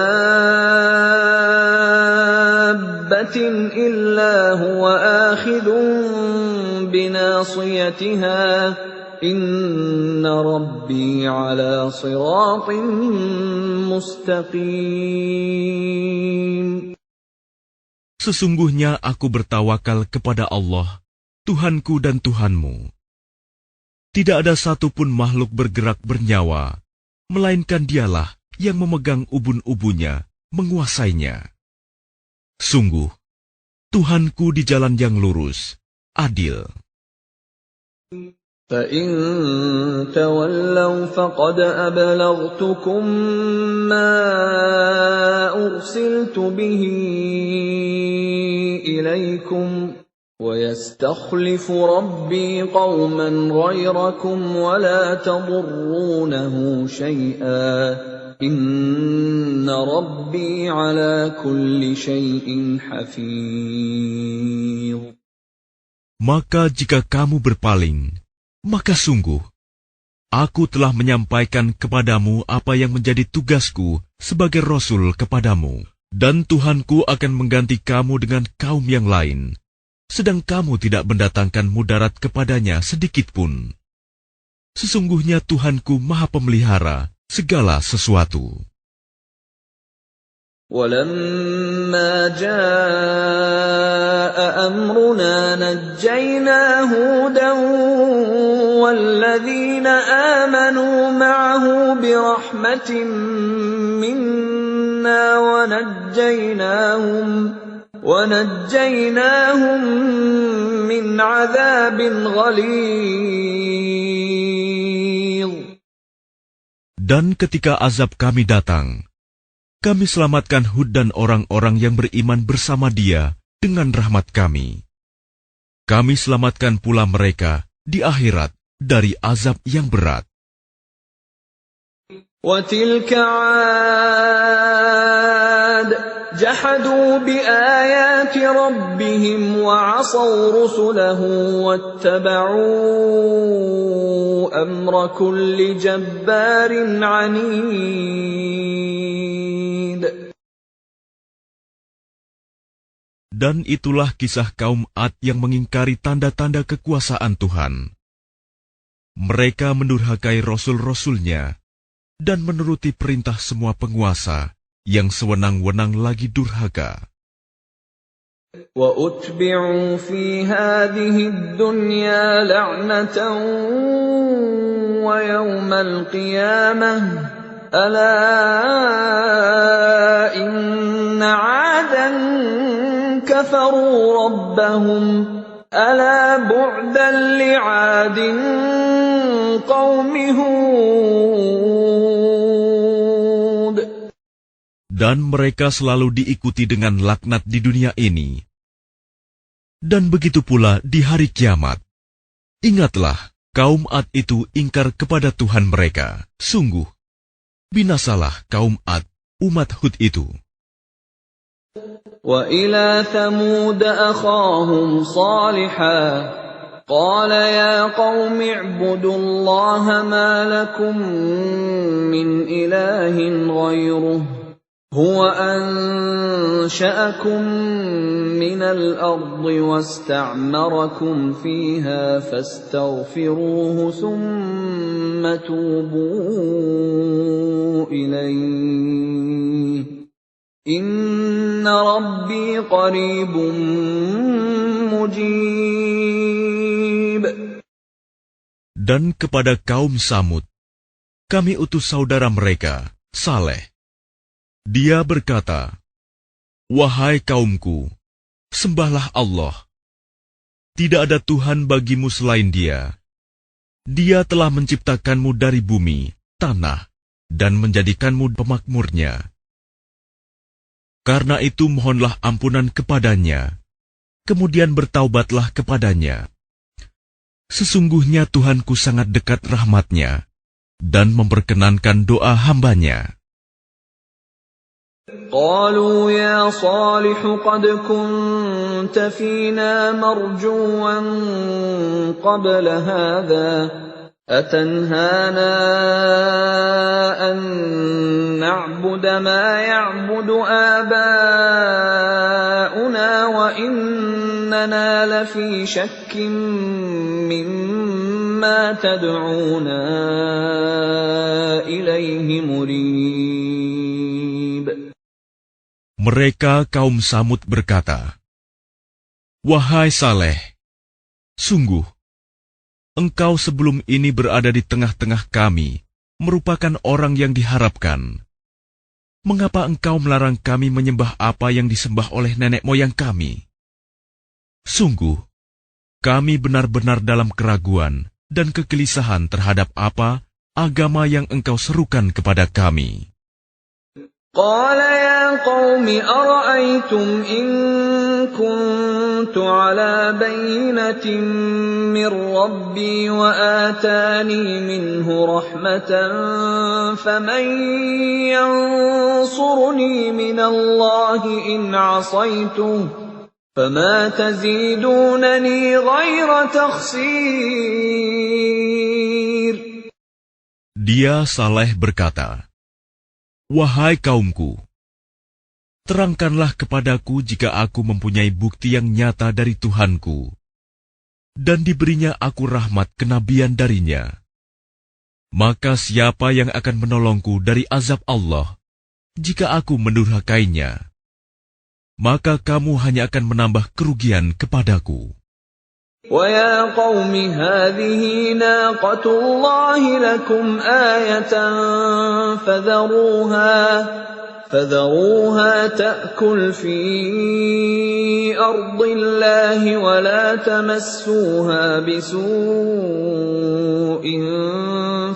S1: إلا هو آخذ بناصيتها إن ربي على صراط مستقيم.
S2: Sesungguhnya aku bertawakal kepada Allah, Tuhanku dan Tuhanmu. Tidak ada satupun makhluk bergerak bernyawa, melainkan Dialah yang memegang ubun-ubunnya, menguasainya. Sungguh, Tuhanku di jalan yang lurus, adil.
S1: فَإِن تَوَلَّوْا فَقَدْ أَبْلَغْتُكُم مَّا أُرْسِلْتُ بِهِ إِلَيْكُمْ وَيَسْتَخْلِفُ رَبِّي قَوْمًا غَيْرَكُمْ وَلَا تَضُرُّونَهُ شَيْئًا إِنَّ رَبِّي عَلَى كُلِّ شَيْءٍ حَفِيظٌ.
S2: Maka jika kamu berpaling, maka sungguh, aku telah menyampaikan kepadamu apa yang menjadi tugasku sebagai Rasul kepadamu, dan Tuhanku akan mengganti kamu dengan kaum yang lain, sedang kamu tidak mendatangkan mudarat kepadanya sedikitpun. Sesungguhnya Tuhanku Maha Pemelihara segala sesuatu.
S1: وَلَمَّا جَاءَ أَمْرُنَا نَجَّيْنَا هُودًا وَالَّذِينَ آمَنُوا مَعَهُ بِرَحْمَةٍ مِّنَّا وَنَجَّيْنَاهُمْ مِنْ عَذَابٍ غَلِيظٍ.
S2: Dan ketika azab kami datang, kami selamatkan Hud dan orang-orang yang beriman bersama dia dengan rahmat kami. Kami selamatkan pula mereka di akhirat dari azab yang berat.
S1: وَتِلْكَ عَادٌ جَحَدُوا بِآيَاتِ رَبِّهِمْ وَعَصَوْا رُسُلَهُ وَاتَّبَعُوا أَمْرَ كُلِّ جَبَّارٍ عَنِيدٍ.
S2: Dan itulah kisah kaum Ad yang mengingkari tanda-tanda kekuasaan Tuhan. Mereka mendurhakai rasul-rasulnya dan menuruti perintah semua penguasa yang sewenang-wenang lagi durhaka.
S1: وَأُتْبِعُوا فِي هَٰذِهِ الدُّنْيَا لَعْنَةً وَيَوْمَ الْقِيَامَةِ ۗ أَلَا إِنَّ عَادًا كَفَرُوا رَبَّهُمْ ۗ أَلَا بُعْدًا لِّعَادٍ قَوْمِ هُودٍ.
S2: Dan mereka selalu diikuti dengan laknat di dunia ini. Dan begitu pula di hari kiamat. Ingatlah, kaum Ad itu ingkar kepada Tuhan mereka. Sungguh, binasalah kaum Ad, umat Hud itu.
S1: وَإِلَىٰ ثَمُودَ أَخَاهُمْ صَالِحًا قَالَ يَا قَوْمِ اعْبُدُوا اللَّهَ مَا لَكُم مِّنْ إِلَٰهٍ غَيْرُهُ هُوَ أَنشَأَكُم مِّنَ الْأَرْضِ وَاسْتَعْمَرَكُمْ فِيهَا فَاسْتَغْفِرُوهُ ثُمَّ تُوبُوا إِلَيْهِ إِنَّ رَبِّي قَرِيبٌ مُّجِيبٌ.
S2: Dan kepada kaum Samud, kami utus saudara mereka, Saleh. Dia berkata, "Wahai kaumku, sembahlah Allah. Tidak ada Tuhan bagimu selain Dia. Dia telah menciptakanmu dari bumi, tanah, dan menjadikanmu pemakmurnya. Karena itu mohonlah ampunan kepadanya, kemudian bertaubatlah kepadanya. Sesungguhnya Tuhanku sangat dekat rahmatnya, dan memperkenankan doa hambanya."
S1: قالوا يا صالح قد كنت فينا مرجوا قبل هذا أتنهانا أن نعبد ما يعبد آباؤنا وإننا لفي شك مما تدعونا إليه مريب.
S2: Mereka kaum Samud berkata, "Wahai Saleh, sungguh, engkau sebelum ini berada di tengah-tengah kami, merupakan orang yang diharapkan. Mengapa engkau melarang kami menyembah apa yang disembah oleh nenek moyang kami? Sungguh, kami benar-benar dalam keraguan dan kegelisahan terhadap apa agama yang engkau serukan kepada kami."
S1: قال يا قوم أرأيتم إن كنت على بينة من ربي وآتاني منه رحمة فمن ينصرني من الله إن عصيته فما تزيدونني غير تخسير.
S2: Dia Saleh berkata, "Wahai kaumku, terangkanlah kepadaku jika aku mempunyai bukti yang nyata dari Tuhanku, dan diberinya aku rahmat kenabian darinya. Maka siapa yang akan menolongku dari azab Allah, jika aku mendurhakainya? Maka kamu hanya akan menambah kerugian kepadaku."
S1: وَيَا قَوْمِ هَٰذِهِ نَاقَةُ اللَّهِ لَكُمْ آيَةً فَذَرُوهَا تَأْكُلْ فِي أَرْضِ اللَّهِ وَلَا تَمَسُّوهَا بِسُوءٍ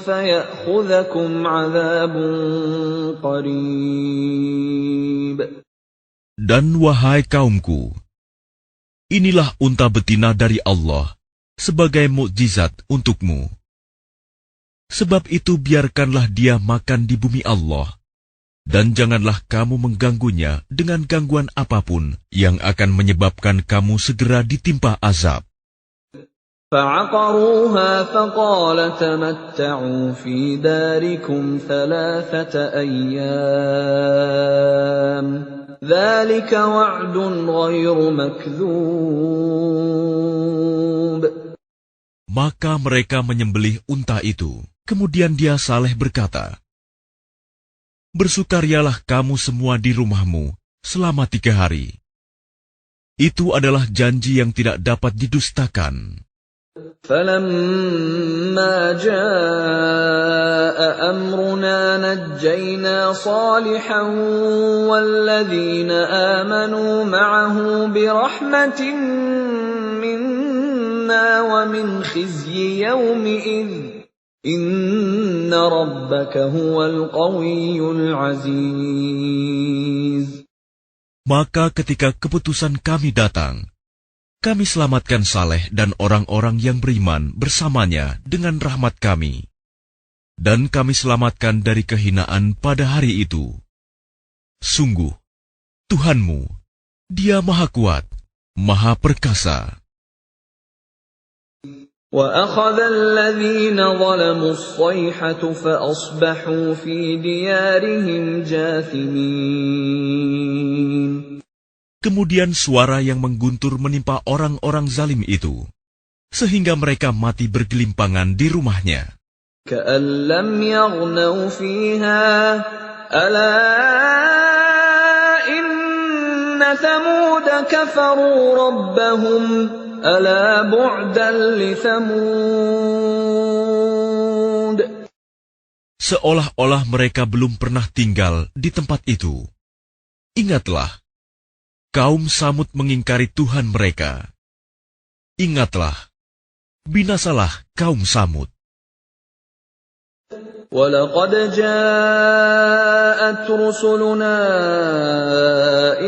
S1: فَيَأْخُذَكُمْ عَذَابٌ قَرِيبٌ.
S2: Dan wahai kaumku, inilah unta betina dari Allah sebagai mukjizat untukmu. Sebab itu biarkanlah dia makan di bumi Allah, dan janganlah kamu mengganggunya dengan gangguan apapun yang akan menyebabkan kamu segera ditimpa azab.
S1: فَعَقَرُوهَا فَقَالَ تَمَتَّعُوا فِي دَارِكُمْ 3 أَيَّامٍ ذَلِكَ وَعْدٌ غَيْرُ مَكْذُوبٍ.
S2: Maka mereka menyembelih unta itu. Kemudian dia Saleh berkata, "Bersukarialah kamu semua di rumahmu selama 3 hari. Itu adalah janji yang tidak dapat didustakan.
S1: فَلَمَّا جَاءَ أَمْرُنَا نَجَّيْنَا صَالِحًا وَالَّذِينَ آمَنُوا مَعَهُ بِرَحْمَةٍ مِنَّا وَمِنْ خِزْيِ يَوْمِئِذٍ إِنَّ رَبَّكَ هُوَ الْقَوِيُّ الْعَزِيزُ.
S2: Maka ketika keputusan kami datang, kami selamatkan Saleh dan orang-orang yang beriman bersamanya dengan rahmat kami. Dan kami selamatkan dari kehinaan pada hari itu. Sungguh, Tuhanmu, Dia Maha Kuat, Maha Perkasa.
S1: وَأَخَذَ الَّذِينَ ظَلَمُوا الصَّيْحَةُ فَأَصْبَحُوا فِي دِيَارِهِمْ جَاثِمِينَ.
S2: Kemudian suara yang mengguntur menimpa orang-orang zalim itu, sehingga mereka mati bergelimpangan di rumahnya.
S1: كَأَن لَّمْ يَغْنَوْا فِيهَا أَلَا إِنَّ ثَمُودَ كَفَرُوا رَبَّهُمْ أَلَا بُعْدًا لِثَمُودَ.
S2: Seolah-olah mereka belum pernah tinggal di tempat itu. Ingatlah, kaum Samud mengingkari Tuhan mereka. Ingatlah, binasalah kaum Samud.
S1: وَلَقَدْ جَاءَتْ رُسُلُنَا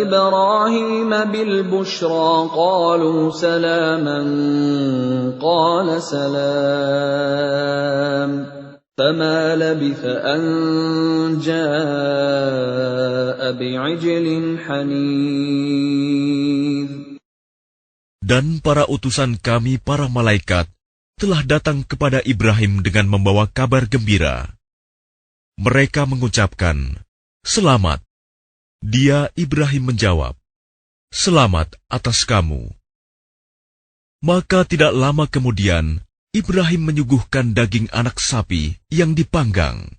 S1: إِبْرَاهِيمَ بِالْبُشْرَىٰ قَالُوا سَلَامًا قَالَ سَلَامٌ فَمَا لَبِثَ أَن جَاءَ بِعِجْلٍ حَنِيذٍ.
S2: Dan para utusan kami, para malaikat, telah datang kepada Ibrahim dengan membawa kabar gembira. Mereka mengucapkan, "Selamat." Dia, Ibrahim, menjawab, "Selamat atas kamu." Maka tidak lama kemudian, Ibrahim menyuguhkan daging anak sapi yang dipanggang.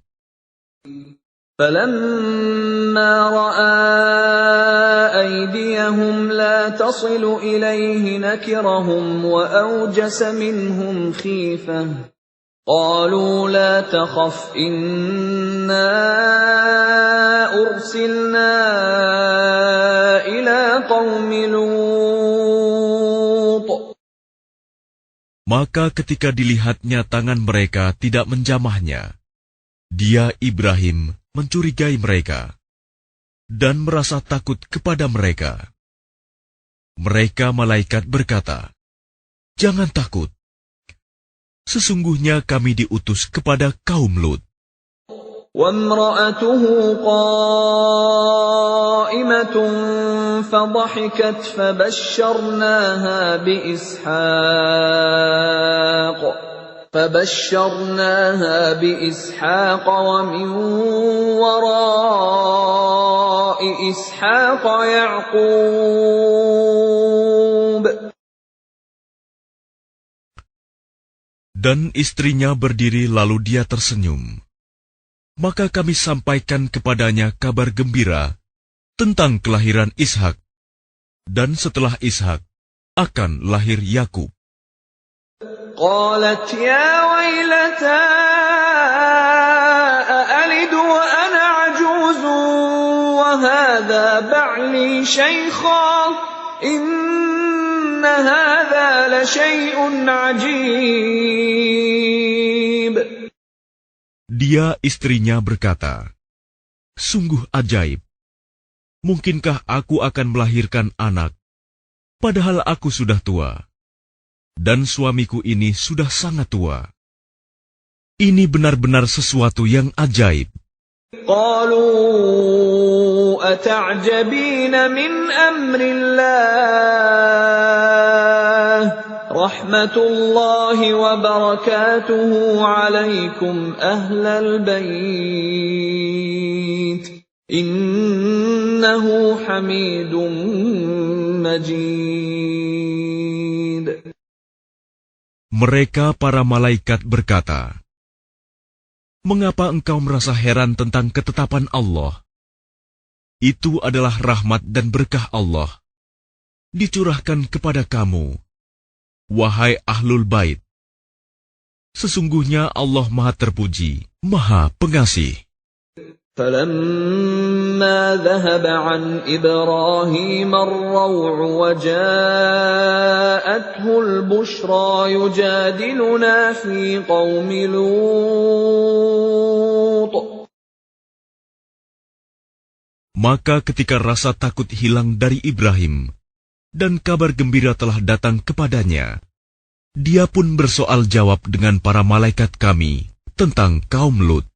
S1: فَلَمَّا رَأَىٰ أَيْدِيَهُمْ لَا تَصِلُ إِلَيْهِ نَكِرَهُمْ وَأَوْجَسَ مِنْهُمْ خِيفَةً قَالُوا لَا تَخَفْ إِنَّا أُرْسِلْنَا إِلَىٰ قَوْمِ لُوطٍ.
S2: Maka ketika dilihatnya tangan mereka tidak menjamahnya, dia, Ibrahim, mencurigai mereka dan merasa takut kepada mereka. Mereka malaikat berkata, "Jangan takut. Sesungguhnya kami diutus kepada kaum Lut."
S1: وَامْرَأَتُهُ قَائِمَةٌ فَضَحِكَتْ فَبَشَّرْنَاهَا بِإِسْحَاقَ وَمِنْ وَرَاءِ إِسْحَاقَ يَعْقُوبَ.
S2: Dan istrinya berdiri lalu dia tersenyum. Maka kami sampaikan kepadanya kabar gembira tentang kelahiran Ishak. Dan setelah Ishak akan lahir Yakub.
S1: قالت يا ويلتى أألد وأنا عجوز وهذا بعلي شيخا إن هذا لشيء عجيب.
S2: Dia, istrinya, berkata, "Sungguh ajaib. Mungkinkah aku akan melahirkan anak, padahal aku sudah tua? Dan suamiku ini sudah sangat tua. Ini benar-benar sesuatu yang ajaib."
S1: قالوا أتعجبين من أمر الله رحمة الله وبركاته عليكم أهل البيت إنه حميد مجيد.
S2: Mereka para malaikat berkata, "Mengapa engkau merasa heran tentang ketetapan Allah? Itu adalah rahmat dan berkah Allah. dicurahkan kepada kamu, wahai Ahlul Bait. Sesungguhnya Allah Maha Terpuji, Maha Pengasih.
S1: فَلَمَّا ذَهَبَ عَنْ إِبْرَاهِيمَ الرَّوْعُ وَجَاءَتْهُ الْبُشْرَى يُجَادِلُنَا فِي قَوْمِ لُوطٍ.
S2: Maka ketika rasa takut hilang dari Ibrahim, dan kabar gembira telah datang kepadanya, dia pun bersoal jawab dengan para malaikat kami tentang kaum Lut.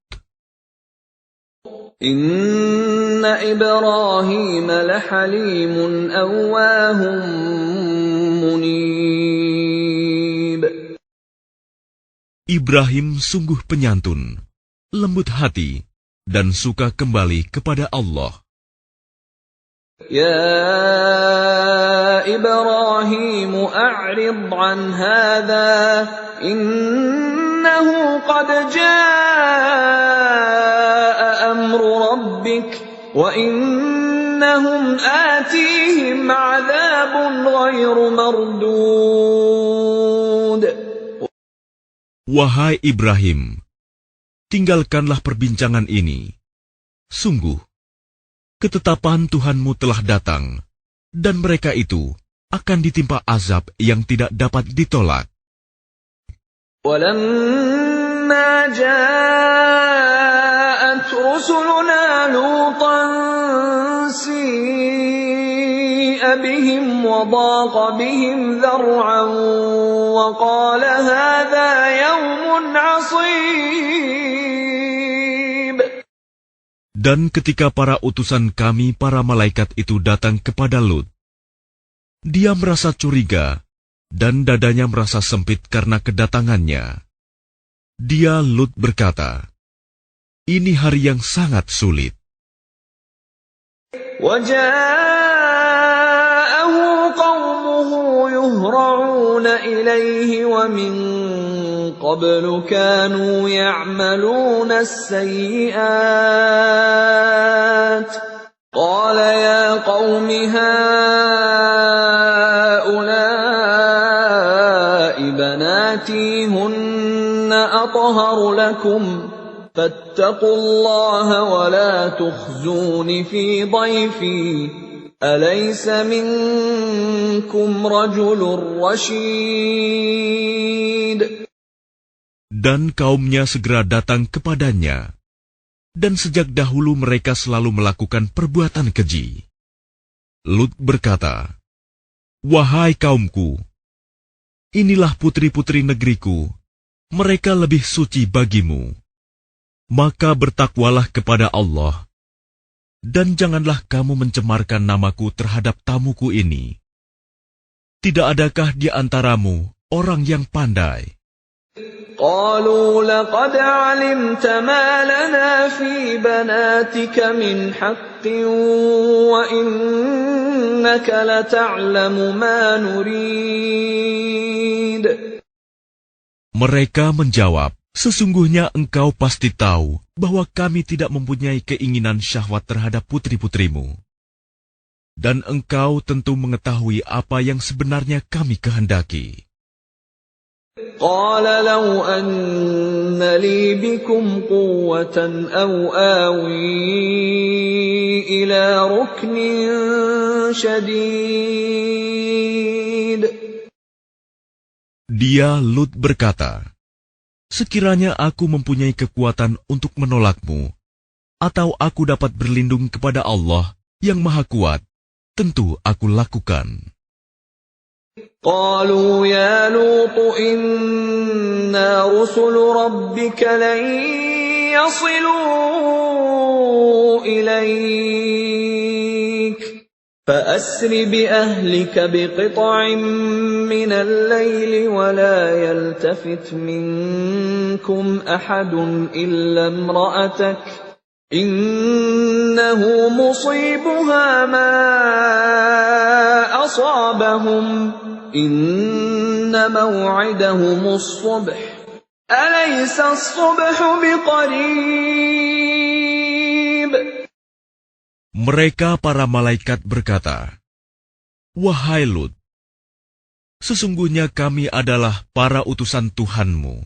S1: Inna Ibrahim lahalimun awwahum munib.
S2: Ibrahim sungguh penyantun, lembut hati, dan suka kembali kepada Allah.
S1: Ya Ibrahim a'rid an hadha innahu qad jaa amru rabbik wa innahum atihim 'adzabun ghairu mardud.
S2: Wahai Ibrahim, tinggalkanlah perbincangan ini. Sungguh, ketetapan Tuhanmu telah datang, dan mereka itu akan ditimpa azab yang tidak dapat ditolak.
S1: وَلَمَّا جَاءَتْ رُسُلُنَا لُوطًا سِيءَ بِهِمْ وَضَاقَ بِهِمْ ذَرْعًا وَقَالَ هَذَا يَوْمٌ عَصِيبٌ.
S2: Dan ketika para utusan kami, para malaikat itu datang kepada Lut, dia merasa curiga, dan dadanya merasa sempit karena kedatangannya. Dia, Lut, berkata, "Ini hari yang sangat sulit."
S1: وَجَاءَهُ قَوْمُهُ يُهْرَعُونَ إِلَيْهِ وَمِن قَبْلُ كَانُوا يَعْمَلُونَ السَّيِّئَاتِ قَالَ يَا قَوْمِ هَٰؤُلَاءِ بَنَاتِي هُنَّ أَطْهَرُ لَكُمْ فَاتَّقُوا اللَّهَ وَلَا تُخْزُونِ فِي ضَيْفِي أَلَيْسَ مِنكُمْ رَجُلٌ رَّشِيدٌ.
S2: Dan kaumnya segera datang kepadanya, dan sejak dahulu mereka selalu melakukan perbuatan keji. Lut berkata, "Wahai kaumku, inilah putri-putri negeriku, mereka lebih suci bagimu. Maka bertakwalah kepada Allah, dan janganlah kamu mencemarkan namaku terhadap tamuku ini. Tidak adakah di antaramu orang yang pandai?"
S1: قالوا لقد علمت ما لنا في بناتك من حق وإنك لتعلم ما نريد.
S2: Mereka menjawab, "Sesungguhnya engkau pasti tahu bahwa kami tidak mempunyai keinginan syahwat terhadap putri-putrimu. Dan engkau tentu mengetahui apa yang sebenarnya kami kehendaki."
S1: قال لو أن لي بكم قوة أو آوي إلى ركن شديد.
S2: Dia, Lut, berkata, "Sekiranya aku mempunyai kekuatan untuk menolakmu, atau aku dapat berlindung kepada Allah yang Maha Kuat, tentu aku lakukan."
S1: قالوا يا لوط إنا رسل ربك لن يصلوا إليك فأسر بأهلك بقطع من الليل ولا يلتفت منكم أحد إلا امرأتك إنه مصيبها ما أصابهم إن موعدهم الصبح أليس الصبح بقريب.
S2: Mereka para malaikat berkata, Wahai Lut, sesungguhnya kami adalah para utusan Tuhanmu.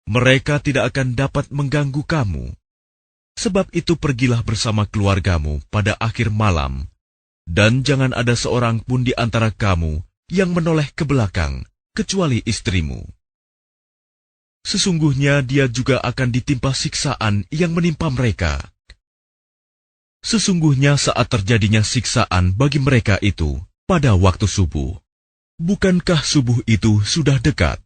S2: Mereka tidak akan dapat mengganggu kamu. Sebab itu pergilah bersama keluargamu pada akhir malam, dan jangan ada seorang pun di antara kamu yang menoleh ke belakang, kecuali istrimu. Sesungguhnya dia juga akan ditimpa siksaan yang menimpa mereka. Sesungguhnya saat terjadinya siksaan bagi mereka itu pada waktu subuh. Bukankah subuh itu sudah dekat?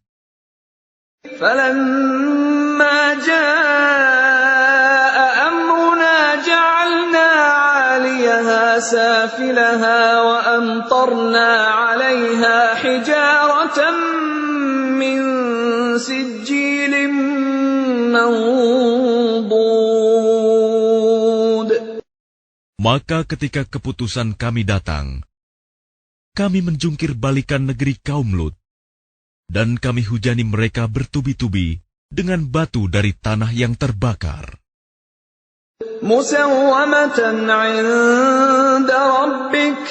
S1: فَلَمَّا جَاءَ أَمْرُنَا جَعَلْنَا عَالِيَهَا سَافِلَهَا وَأَمْطَرْنَا عَلَيْهَا حِجَارَةً مِّن سِجِّيلٍ مَّنضُودٍ.
S2: Maka ketika keputusan kami datang, kami menjungkir balikan negeri kaum Lut, dan kami hujani mereka bertubi-tubi dengan batu dari tanah yang terbakar.
S1: مُّسَوَّمَةً عِندَ رَبِّكَ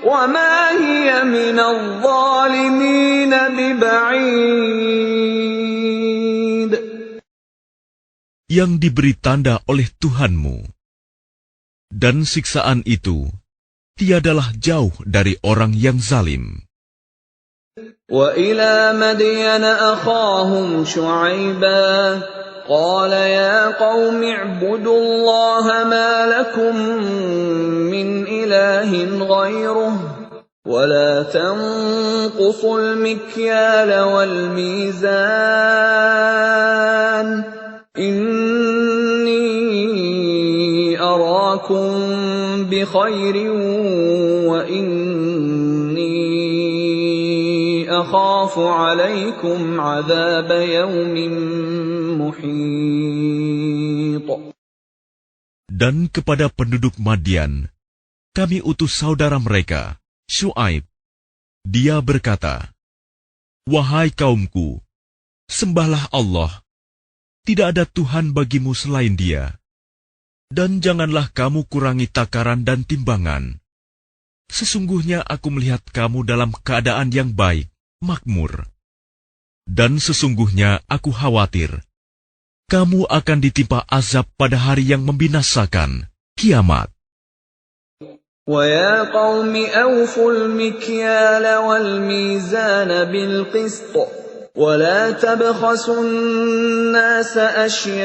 S1: وَمَا هِيَ مِنَ الظَّالِمِينَ بِبَعِيدٍ.
S2: Yang diberi tanda oleh Tuhanmu. Dan siksaan itu tiadalah jauh dari orang yang zalim.
S1: وَإِلَى مَدْيَنَ أَخَاهُمْ شُعَيْبًا قَالَ يَا قَوْمِ اعْبُدُوا اللَّهَ مَا لَكُمْ مِنْ إِلَٰهٍ غَيْرُهُ وَلَا تَنقُصُوا الْمِكْيَالَ وَالْمِيزَانَ إِنِّي أَرَاكُمْ بِخَيْرٍ وَإِنِّي أَخَافُ عَلَيْكُمْ عَذَابَ يَوْمٍ مُحِيطٍ.
S2: Dan kepada penduduk Madian, kami utus saudara mereka, Syuaib. Dia berkata, "Wahai kaumku, sembahlah Allah. Tidak ada Tuhan bagimu selain Dia. Dan janganlah kamu kurangi takaran dan timbangan. Sesungguhnya aku melihat kamu dalam keadaan yang baik, makmur. Dan sesungguhnya aku khawatir, kamu akan ditimpa azab pada hari yang membinasakan, kiamat."
S1: وَيَا قَوْمِ أَوْفُوا الْمِكْيَالَ وَالْمِيزَانَ بِالْقِسْطِ وَلَا تَبْخَسُوا النَّاسَ أَشْيَاءَهُمْ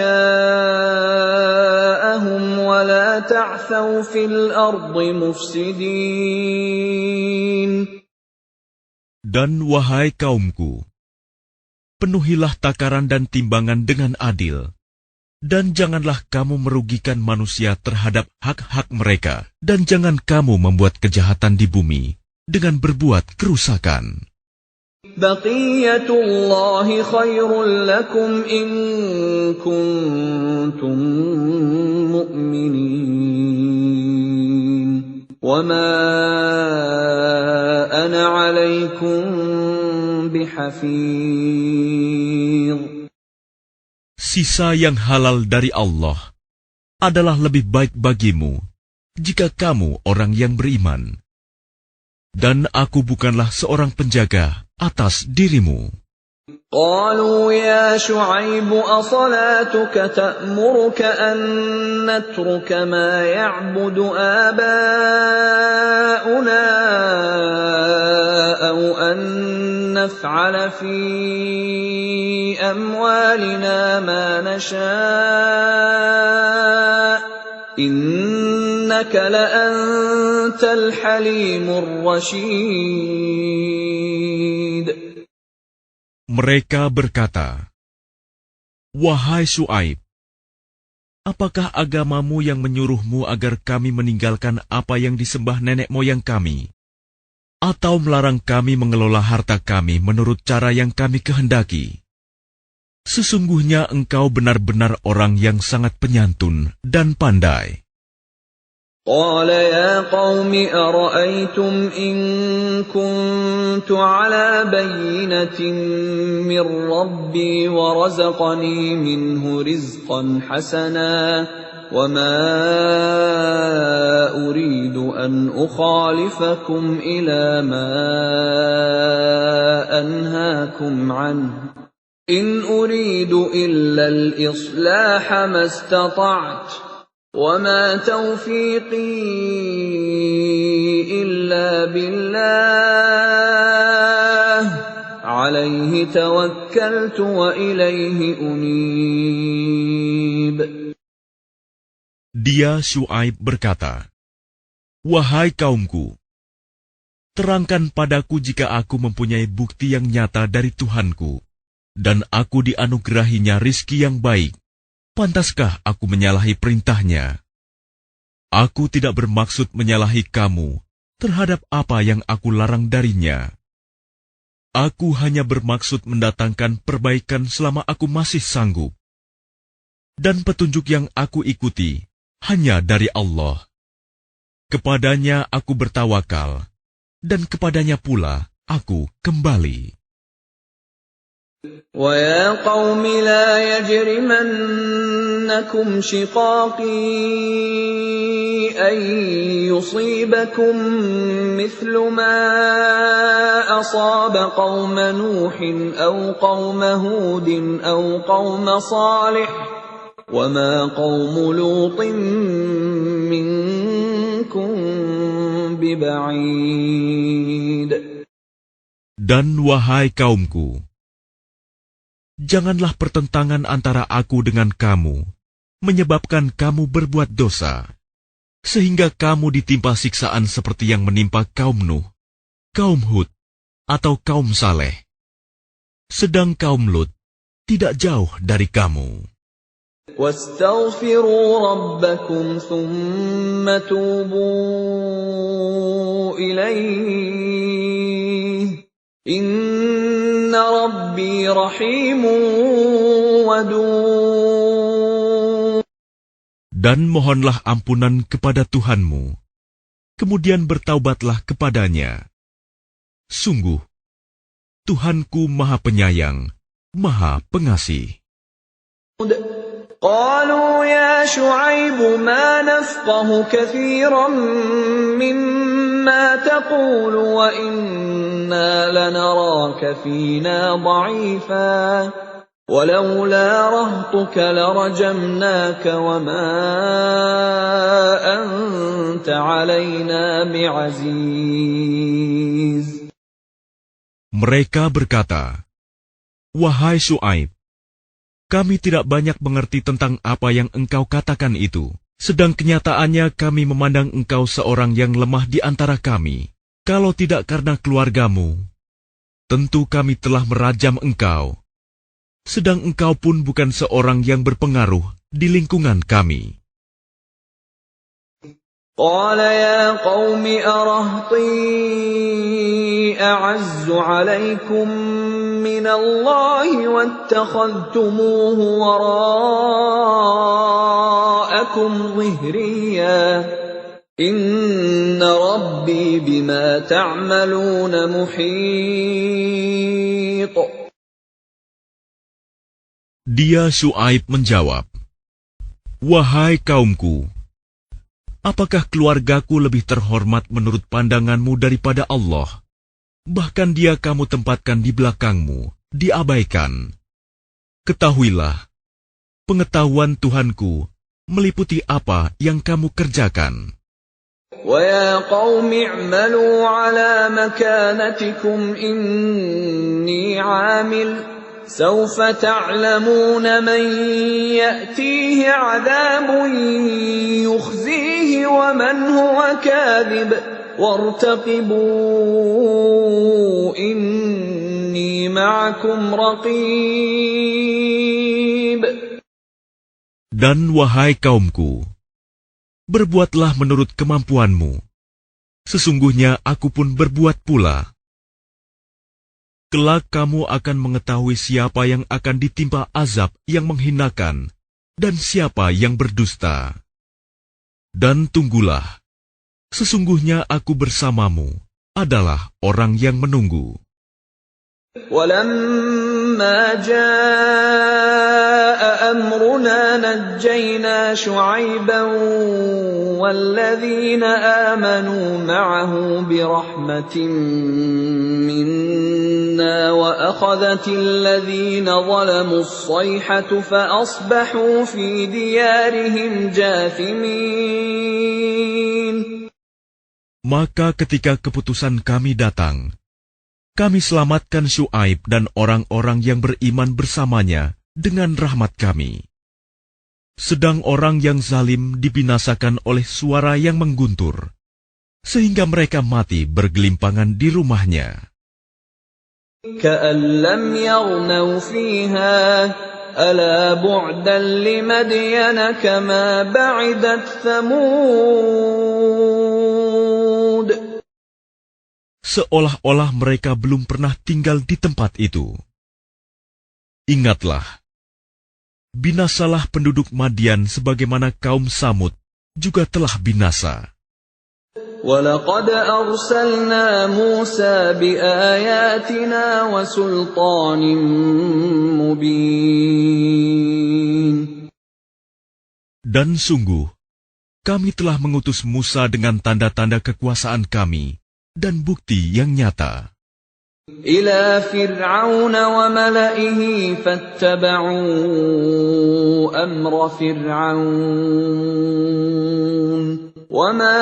S1: وَلَا تَعْثَوْا فِي الْأَرْضِ مُفْسِدِينَ.
S2: Dan wahai kaumku, penuhilah takaran dan timbangan dengan adil, dan janganlah kamu merugikan manusia terhadap hak-hak mereka, dan jangan kamu membuat kejahatan di bumi dengan berbuat kerusakan.
S1: بَقِيَّةُ اللَّهِ خَيْرٌ لَكُمْ إِن كُنتُم مُّؤْمِنِينَ وَمَا أَنَا عَلَيْكُمْ بِحَفِيظٍ.
S2: Sisa yang halal dari Allah adalah lebih baik bagimu jika kamu orang yang beriman. Dan aku bukanlah seorang penjaga atas dirimu.
S1: قالوا يا شعيب أصلاتك تأمرك أن نترك ما يعبد آباؤنا أو أن نفعل في أموالنا ما نشاء إنك لأنت الحليم الرشيد.
S2: Mereka berkata, "Wahai Syuaib, apakah agamamu yang menyuruhmu agar kami meninggalkan apa yang disembah nenek moyang kami, atau melarang kami mengelola harta kami menurut cara yang kami kehendaki? Sesungguhnya engkau benar-benar orang yang sangat penyantun dan pandai."
S1: قال يا قوم أرأيتم إن كنت على بينة من ربي ورزقني منه رزقا حسنا وما أريد أن أخالفكم إلى ما أنهاكم عنه إن أريد إلا الإصلاح ما استطعت وما توفيقي إلا بالله عليه توكلت وإليه أنيب.
S2: Dia Syuaib berkata, "Wahai kaumku, terangkan padaku jika aku mempunyai bukti yang nyata dari Tuhanku, dan aku dianugerahinya rizki yang baik. Pantaskah aku menyalahi perintahnya? Aku tidak bermaksud menyalahi kamu terhadap apa yang aku larang darinya. Aku hanya bermaksud mendatangkan perbaikan selama aku masih sanggup. Dan petunjuk yang aku ikuti hanya dari Allah. Kepadanya aku bertawakal, dan kepadanya pula aku kembali."
S1: وَيَا قَوْمِ لَا يَجْرِمَنَّكُمْ شِقَاقِي أَن يُصِيبَكُم مِّثْلُ مَا أَصَابَ قَوْمَ نُوحٍ أَوْ قَوْمَ هُودٍ أَوْ قَوْمَ صَالِحٍ وَمَا قَوْمُ لُوطٍ مِّنكُم بِبَعِيدٍ.
S2: Dan wahai kaumku, janganlah pertentangan antara aku dengan kamu menyebabkan kamu berbuat dosa, sehingga kamu ditimpa siksaan seperti yang menimpa kaum Nuh, kaum Hud, atau kaum Saleh. Sedang kaum Lut tidak jauh dari kamu.
S1: وَاسْتَغْفِرُوا رَبَّكُمْ ثُمَّ تُوبُوا إِلَيْهِ إِنَّ رَبِّي رَحِيمٌ وَدُودٌ.
S2: Dan mohonlah ampunan kepada Tuhanmu, kemudian bertaubatlah kepadanya. Sungguh, Tuhanku Maha Penyayang, Maha Pengasih.
S1: قالوا يا شعيب ما نفقه كثيرا مما تقول وإنا لنراك فينا ضعيفا ولولا رهطك لرجمناك وما أنت علينا بعزيز.
S2: Mereka berkata, "Wahai Syuaib, kami tidak banyak mengerti tentang apa yang engkau katakan itu. Sedang kenyataannya kami memandang engkau seorang yang lemah di antara kami. Kalau tidak karena keluargamu, tentu kami telah merajam engkau. Sedang engkau pun bukan seorang yang berpengaruh di lingkungan kami."
S1: قال يا قوم أرهطي أعز عليكم من الله واتخذتموه وراءكم ظهريا إن ربي بما تعملون محيط.
S2: Dia Syuaib menjawab, "Wahai kaumku, apakah keluargaku lebih terhormat menurut pandanganmu daripada Allah? Bahkan dia kamu tempatkan di belakangmu, diabaikan. Ketahuilah, pengetahuan Tuhanku meliputi apa yang kamu kerjakan."
S1: وَيَا قَوْمِ اعْمَلُوا عَلَى مَكَانَتِكُمْ إِنِّي عَامِلٌ سَوْفَ تَعْلَمُونَ مَنْ يَأْتِيهِ عَذَابٌ يُخْزِيهِ وَمَنْ هُوَ كَاذِبٌ وَارْتَقِبُوا إِنِّي مَعَكُمْ رَقِيبٌ.
S2: Dan wahai kaumku, berbuatlah menurut kemampuanmu. Sesungguhnya aku pun berbuat pula. Kelak kamu akan mengetahui siapa yang akan ditimpa azab yang menghinakan dan siapa yang berdusta. Dan tunggulah, sesungguhnya aku bersamamu adalah orang yang menunggu.
S1: وَلَمَّا جَاءَ أَمْرُنَا أمرنا نجينا شعيبا والذين آمنوا معه برحمة منا وأخذت الذين ظلموا الصيحة فأصبحوا في ديارهم جاثمين.
S2: Maka ketika keputusan kami datang, kami selamatkan Syuaib dan orang-orang yang beriman bersamanya dengan rahmat kami. Sedang orang yang zalim dibinasakan oleh suara yang mengguntur, sehingga mereka mati bergelimpangan di rumahnya.
S1: كأن لم يغنوا فيها ألا بعدا لمدين كما بعدت ثمود.
S2: Seolah-olah mereka belum pernah tinggal di tempat itu. Ingatlah, binasalah penduduk Madian sebagaimana kaum Samud juga telah binasa.
S1: وَلَقَدْ أَرْسَلْنَا مُوسَى بِآيَاتِنَا وَسُلْطَانٍ مُبِينٍ.
S2: Dan sungguh, kami telah mengutus Musa dengan tanda-tanda kekuasaan kami dan bukti yang nyata.
S1: إِلَى فِرْعَوْنَ وَمَلَئِهِ فَاتَّبَعُوا أَمْرَ فِرْعَوْنَ وَمَا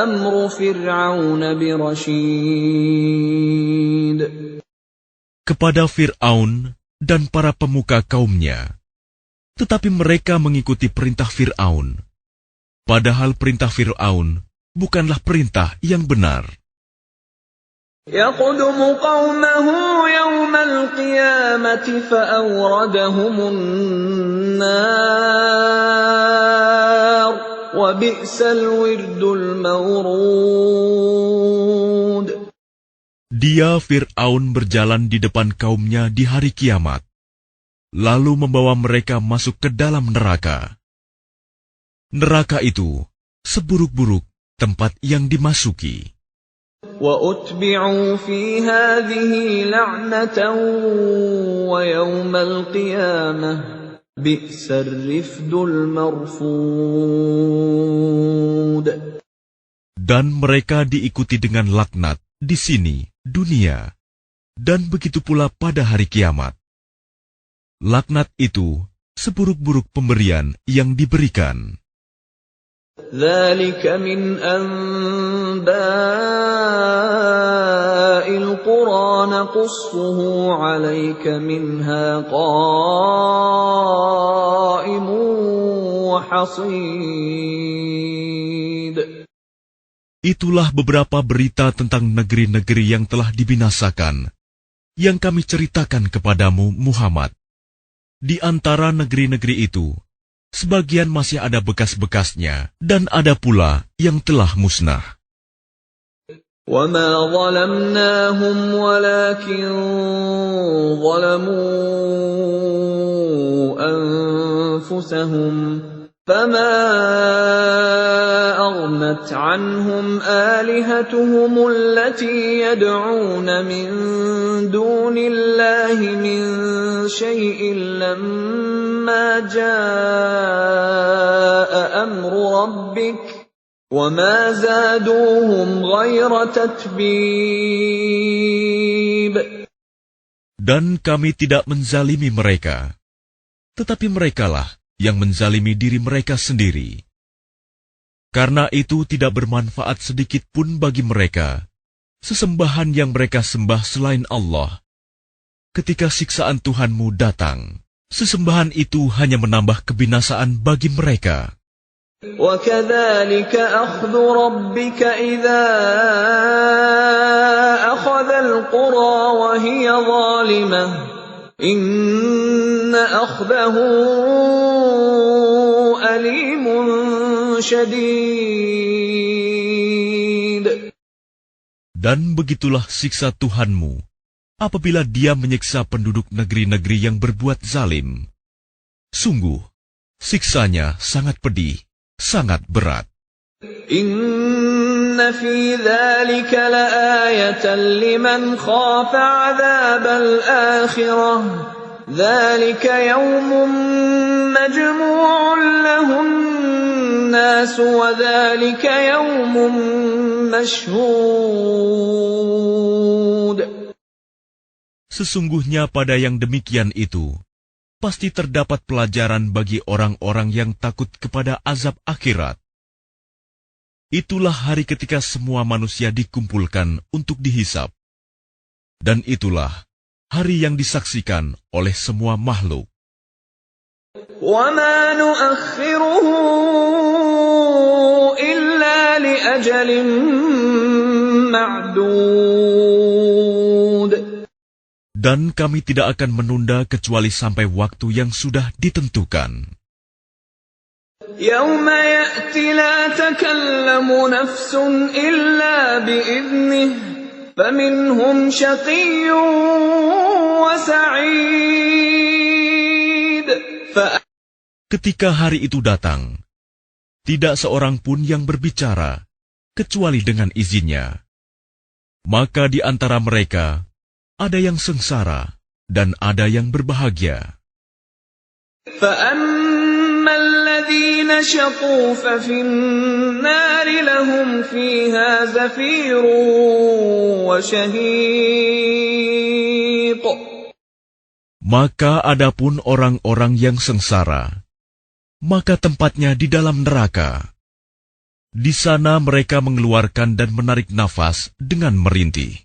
S1: أَمْرُ فِرْعَوْنَ بِرَشِيدٍ.
S2: Kepada Fir'aun dan para pemuka kaumnya, tetapi mereka mengikuti perintah Fir'aun, padahal perintah Fir'aun bukanlah perintah yang benar.
S1: يَقْدُمُ قَوْمَهُ يَوْمَ الْقِيَامَةِ فَأَوْرَدَهُمُ النَّارَ وَبِئْسَ الْوِرْدُ الْمَوْرُودُ.
S2: Dia Fir'aun berjalan di depan kaumnya di hari kiamat, lalu membawa mereka masuk ke dalam neraka. Neraka itu seburuk-buruk tempat yang dimasuki.
S1: وَأُتْبِعُوا فِي هَذِهِ لَعْنَةً وَيَوْمَ الْقِيَامَةِ بِئْسَ الرِّفْدُ الْمَرْفُودُ.
S2: Dan mereka diikuti dengan laknat di sini, dunia, dan begitu pula pada hari kiamat. Laknat itu seburuk-buruk pemberian yang diberikan.
S1: ذَلِكَ مِنْ أَنْبَاءِ الْقُرَى نَقُصُّهُ عَلَيْكَ مِنْهَا قَائِمٌ وَحَصِيدٌ.
S2: Itulah beberapa berita tentang negeri-negeri yang telah dibinasakan, yang kami ceritakan kepadamu, Muhammad. Di antara negeri-negeri itu, sebagian masih ada bekas-bekasnya, dan ada pula yang telah musnah.
S1: وَمَا ظَلَمْنَاهُمْ وَلَكِنْ ظَلَمُوا أَنفُسَهُمْ فَمَا أَغْنَتْ عَنْهُمْ آلِهَتُهُمُ الَّتِي يَدْعُونَ مِنْ دُونِ اللَّهِ مِنْ شَيْءٍ لَمَّا جَاءَ أَمْرُ رَبِّكَ وَمَا زَادُوهُمْ غَيْرَ تَتْبِيبٍ.
S2: Dan kami tidak menzalimi mereka, tetapi merekalah yang menzalimi diri mereka sendiri. Karena itu tidak bermanfaat sedikit pun bagi mereka sesembahan yang mereka sembah selain Allah. Ketika siksaan Tuhanmu datang, sesembahan itu hanya menambah kebinasaan bagi mereka.
S1: وَكَذَلِكَ أَخْذُ رَبِّكَ إِذَا أَخَذَ الْقُرَى وَهِيَ ظَالِمَةٌ إِنَّ أَخْذَهُ أَلِيمٌ شَدِيدٌ.
S2: Dan begitulah siksa Tuhanmu apabila Dia menyiksa penduduk negeri-negeri yang berbuat zalim. Sungguh, siksanya sangat pedih, sangat berat.
S1: إِنَّ فِي ذَلِكَ لَآيَةً لِمَنْ خَافَ عَذَابَ الْآخِرَةِ ذلك يوم مجموع له الناس وذلك يوم مشهود.
S2: Sesungguhnya pada yang demikian itu, pasti terdapat pelajaran bagi orang-orang yang takut kepada azab akhirat. Itulah hari ketika semua manusia dikumpulkan untuk dihisap. Dan itulah hari yang disaksikan oleh semua makhluk.
S1: وَمَا نُؤَخِّرُهُ إِلَّا لِأَجَلٍ مَّعْدُودٍ.
S2: Dan kami tidak akan menunda kecuali sampai waktu yang sudah ditentukan.
S1: يَوْمَ يَأْتِ لَا تَكَلَّمُ نَفْسٌ إِلَّا بِإِذْنِهِ فَمِنْهُمْ شَقِيٌّ وَسَعِيدٌ.
S2: Ketika hari itu datang, tidak seorang pun yang berbicara kecuali dengan izinnya. Maka di antara mereka ada yang sengsara dan ada yang berbahagia.
S1: فَأَمَّا الَّذِينَ شَقُوا فَفِي النَّارِ لَهُمْ فِيهَا زَفِيرٌ وَشَهِيقٌ. Maka
S2: adapun orang-orang yang sengsara, maka tempatnya di dalam neraka. Di sana mereka mengeluarkan dan menarik nafas dengan merintih.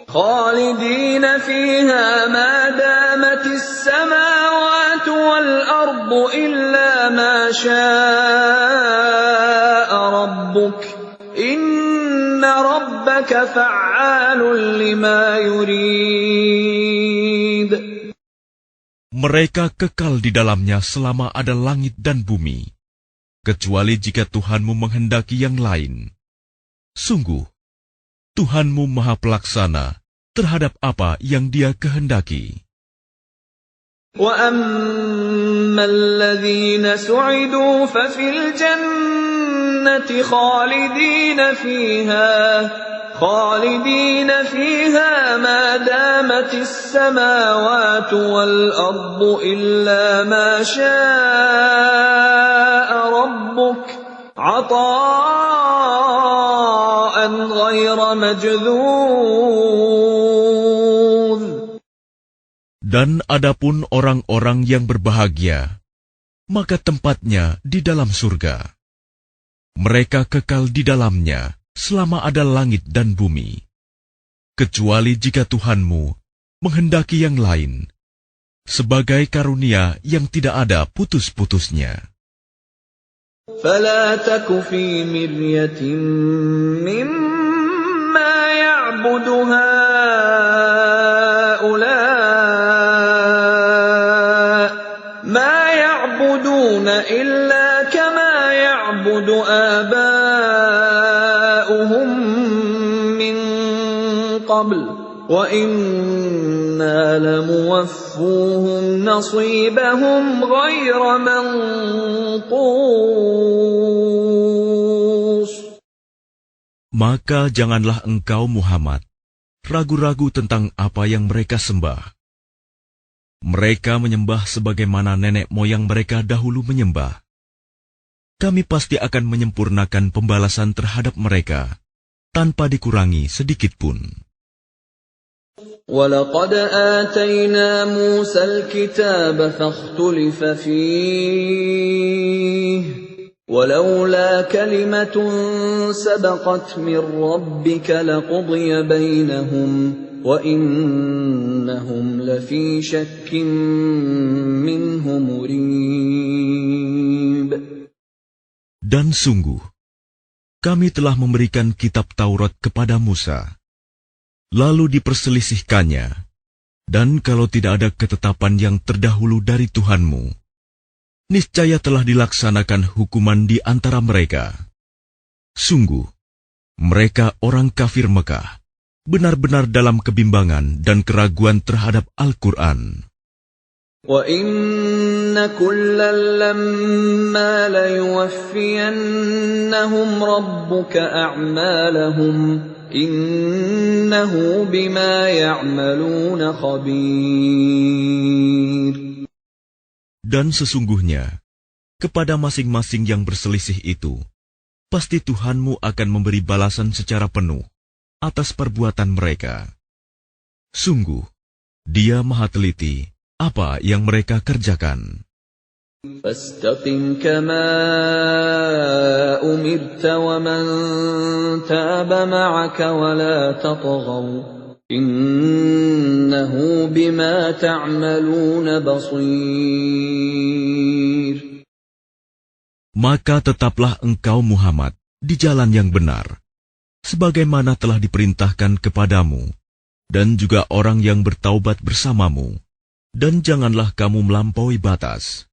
S1: خالدين فيها ما دامت السماوات والأرض إلا ما شاء ربك إن ربك فعال لما يريد.
S2: Mereka kekal di dalamnya selama ada langit dan bumi, kecuali jika Tuhanmu menghendaki yang lain. Sungguh, Tuhanmu Maha Pelaksana terhadap apa yang Dia kehendaki.
S1: وَأَمَّا الَّذِينَ سُعِدُوا فَفِي الْجَنَّةِ خَالِدِينَ فِيهَا مَا دَامَتِ السَّمَاوَاتُ وَالْأَرْضُ إِلَّا مَا شَاءَ رَبُّكَ عَطَاءً غَيْرَ مَجْذُوذٍ.
S2: Dan adapun orang-orang yang berbahagia, maka tempatnya di dalam surga. Mereka kekal di dalamnya selama ada langit dan bumi, kecuali jika Tuhanmu menghendaki yang lain, sebagai karunia yang tidak ada putus-putusnya.
S1: فَلَا تَكُ فِي مِرْيَةٍ مِّمَّا يَعْبُدُ هَٰؤُلَاءِ مَا يَعْبُدُونَ إِلَّا كَمَا يَعْبُدُ آبَاؤُهُم مِّن قَبْلُ وَإِنَّا لَمُوَفُّوهُمْ نَصِيبَهُمْ غَيْرَ مَنقُوصٍ.
S2: Maka janganlah engkau Muhammad ragu-ragu tentang apa yang mereka sembah. Mereka menyembah sebagaimana nenek moyang mereka dahulu menyembah. Kami pasti akan menyempurnakan pembalasan terhadap mereka tanpa dikurangi sedikitpun.
S1: وَلَقَدْ آتَيْنَا مُوسَى الْكِتَابَ فَاخْتُلِفَ فِيهِ وَلَوْلَا كَلِمَةٌ سَبَقَتْ مِنْ رَبِّكَ لَقُضِيَ بَيْنَهُمْ وَإِنَّهُمْ لَفِي شَكٍّ مِّنْهُ مُرِيبٍ.
S2: Dan sungguh, kami telah memberikan kitab Taurat kepada Musa. Lalu diperselisihkannya, dan kalau tidak ada ketetapan yang terdahulu dari Tuhanmu, niscaya telah dilaksanakan hukuman di antara mereka. Sungguh, mereka orang kafir Mekah, benar-benar dalam kebimbangan dan keraguan terhadap Al-Quran.
S1: وَإِنَّ كُلًّا لَّمَّا لَيُوَفِّيَنَّهُمْ رَبُّكَ أَعْمَالَهُمْ إِنَّهُ بِمَا يَعْمَلُونَ خَبِيرٌ.
S2: Dan sesungguhnya, kepada masing-masing yang berselisih itu, pasti Tuhanmu akan memberi balasan secara penuh atas perbuatan mereka. Sungguh, Dia Maha Teliti apa yang mereka kerjakan.
S1: فَاسْتَقِمْ كَمَا أُمِرْتَ وَمَنْ تَابَ مَعَكَ وَلَا تَطْغَوْا إِنَّهُ بِمَا تَعْمَلُونَ بَصِيرٌ.
S2: Maka tetaplah engkau Muhammad di jalan yang benar, sebagaimana telah diperintahkan kepadamu, dan juga orang yang bertaubat bersamamu, dan janganlah kamu melampaui batas.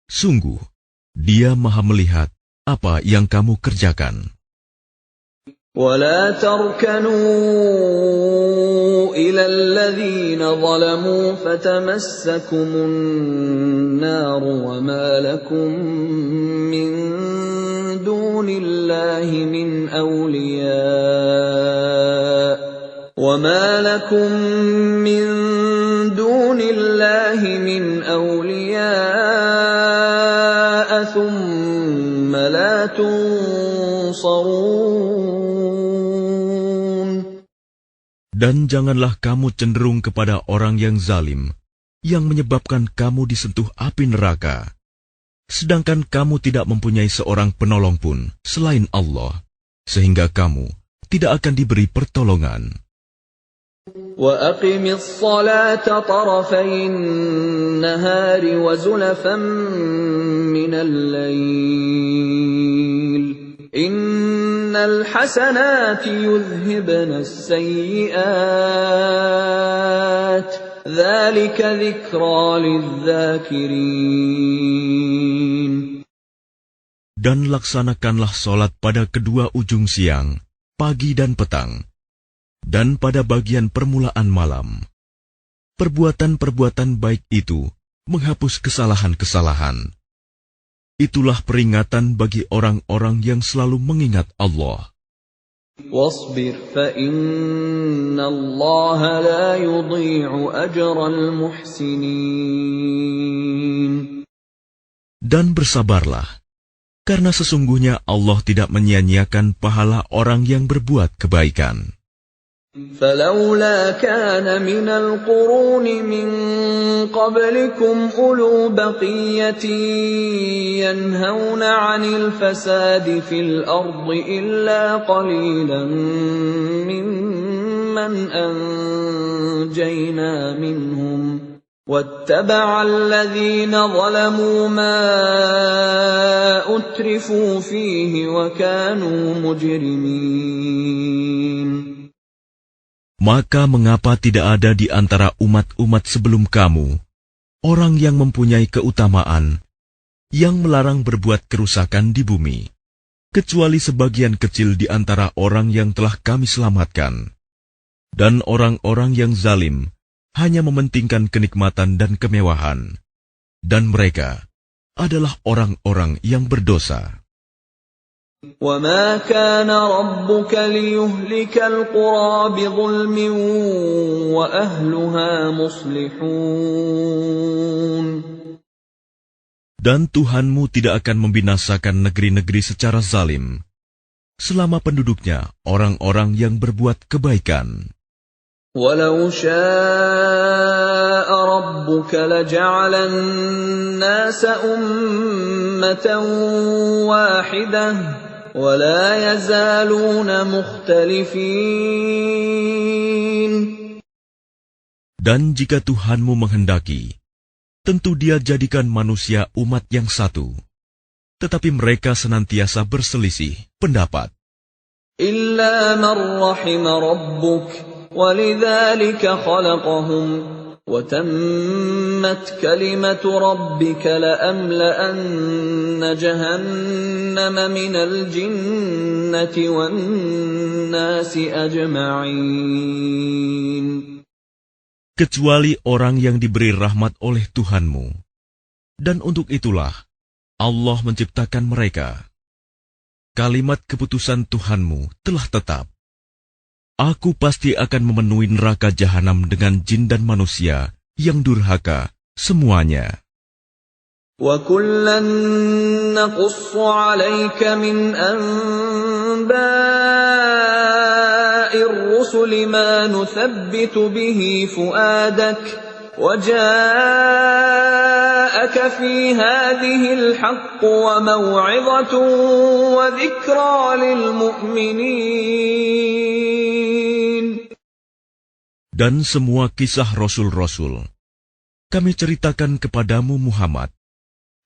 S2: Sungguh, Dia Maha melihat apa yang kamu kerjakan.
S1: وَلَا تَرْكَنُوا إِلَى الَّذِينَ ظَلَمُوا فَتَمَسَّكُمُ النَّارُ وَمَا لَكُم مِّن دُونِ اللَّهِ مِنْ أَوْلِيَاءَ ثُمَّ لَا تُنصَرُونَ.
S2: Dan janganlah kamu cenderung kepada orang yang zalim, yang menyebabkan kamu disentuh api neraka, sedangkan kamu tidak mempunyai seorang penolong pun selain Allah, sehingga kamu tidak akan diberi pertolongan.
S1: وَأَقِمِ الصَّلَاةَ طَرَفَيِ النَّهَارِ وَزُلَفًا مِّنَ اللَّيْلِ إِنَّ الْحَسَنَاتِ يُذْهِبْنَ السَّيِّئَاتِ ذَلِكَ ذِكْرَى لِلذَّاكِرِينَ.
S2: Dan laksanakanlah solat pada kedua ujung siang, pagi dan petang, dan pada bagian permulaan malam. Perbuatan-perbuatan baik itu menghapus kesalahan-kesalahan. Itulah peringatan bagi orang-orang yang selalu mengingat Allah.
S1: وَاصْبِرْ فَإِنَّ اللَّهَ لَا يُضِيعُ أَجْرَ الْمُحْسِنِينَ.
S2: Dan bersabarlah, karena sesungguhnya Allah tidak menyia-nyiakan pahala orang yang berbuat kebaikan.
S1: فَلَوْلَا كَانَ مِنَ الْقُرُونِ مِنْ قَبْلِكُمْ أُولُو بَقِيَّةٍ يَنْهَوْنَ عَنِ الْفَسَادِ فِي الْأَرْضِ إِلَّا قَلِيلًا مِّمَّنْ أَنْجَيْنَا مِنْهُمْ وَاتَّبَعَ الَّذِينَ ظَلَمُوا مَا أُتْرِفُوا فِيهِ وَكَانُوا مُجْرِمِينَ.
S2: Maka mengapa tidak ada di antara umat-umat sebelum kamu orang yang mempunyai keutamaan, yang melarang berbuat kerusakan di bumi, kecuali sebagian kecil di antara orang yang telah kami selamatkan. Dan orang-orang yang zalim hanya mementingkan kenikmatan dan kemewahan, dan mereka adalah orang-orang yang berdosa.
S1: وَمَا كَانَ رَبُّكَ لِيُهْلِكَ الْقُرَىٰ بِظُلْمٍ وَأَهْلُهَا مُصْلِحُونَ.
S2: Dan Tuhanmu tidak akan membinasakan negeri-negeri secara zalim, selama penduduknya orang-orang yang berbuat kebaikan.
S1: وَلَوْ شَاءَ رَبُّكَ لَجَعَلَ النَّاسَ أُمَّةً وَاحِدَةً وَلَا يَزَالُونَ مُخْتَلِفِينَ.
S2: Dan jika Tuhanmu menghendaki, tentu Dia jadikan manusia umat yang satu, tetapi mereka senantiasa berselisih pendapat.
S1: إِلَّا مَنْ رَحِمَ رَبُّكَ وَلِذَلِكَ خَلَقَهُمْ وَتَمَّتْ كَلِمَةُ رَبِّكَ لَأَمْلَأَنَّ جَهَنَّمَ مِنَ الْجِنَّةِ وَالنَّاسِ أَجْمَعِينَ.
S2: Kecuali orang yang diberi rahmat oleh Tuhanmu. Dan untuk itulah Allah menciptakan mereka. Kalimat keputusan Tuhanmu telah tetap. Aku pasti akan memenuhi neraka jahanam dengan jin dan manusia yang durhaka semuanya.
S1: وَكُلًّا نَّقُصُّ عَلَيْكَ مِنْ أَنبَاءِ الرُّسُلِ مَا نُثَبِّتُ بِهِ فُؤَادَكَ وَجَاءَكَ فِي هَٰذِهِ الْحَقُّ وَمَوْعِظَةٌ وَذِكْرَىٰ لِلْمُؤْمِنِينَ.
S2: Dan semua kisah Rasul-Rasul kami ceritakan kepadamu Muhammad,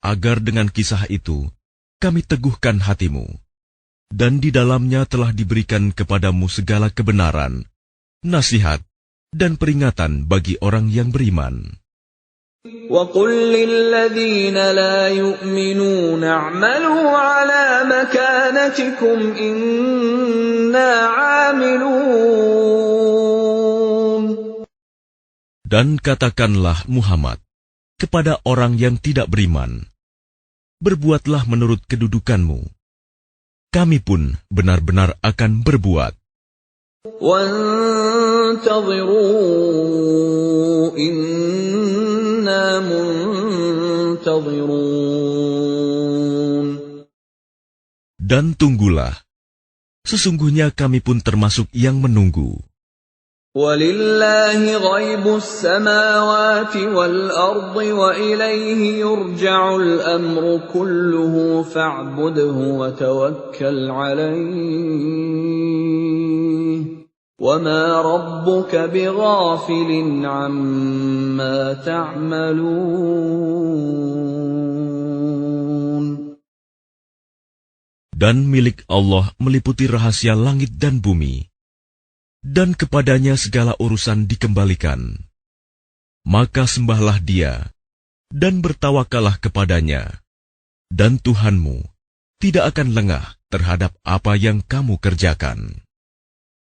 S2: agar dengan kisah itu kami teguhkan hatimu, dan di dalamnya telah diberikan kepadamu segala kebenaran, nasihat, dan peringatan bagi orang yang beriman.
S1: وَقُل لِّلَّذِينَ لَا يُؤْمِنُونَ اعْمَلُوا عَلَىٰ مَكَانَتِكُمْ إِنَّا عَامِلُونَ.
S2: Dan katakanlah Muhammad kepada orang yang tidak beriman, berbuatlah menurut kedudukanmu. Kami pun benar-benar akan berbuat.
S1: وَانتَظِرُوا إِنَّا مُنتَظِرُونَ.
S2: Dan tunggulah, sesungguhnya kami pun termasuk yang menunggu.
S1: وَلِلَّهِ غَيْبُ السَّمَاوَاتِ وَالْأَرْضِ وَإِلَيْهِ يُرْجَعُ الْأَمْرُ كُلُّهُ فَاعْبُدْهُ وَتَوَكَّلْ عَلَيْهِ وَمَا رَبُّكَ بِغَافِلٍ عَمَّا تَعْمَلُونَ.
S2: Dan milik Allah meliputi rahasia langit dan bumi, dan kepadanya segala urusan dikembalikan. Maka sembahlah Dia, dan bertawakallah kepadanya, dan Tuhanmu tidak akan lengah terhadap apa yang kamu kerjakan.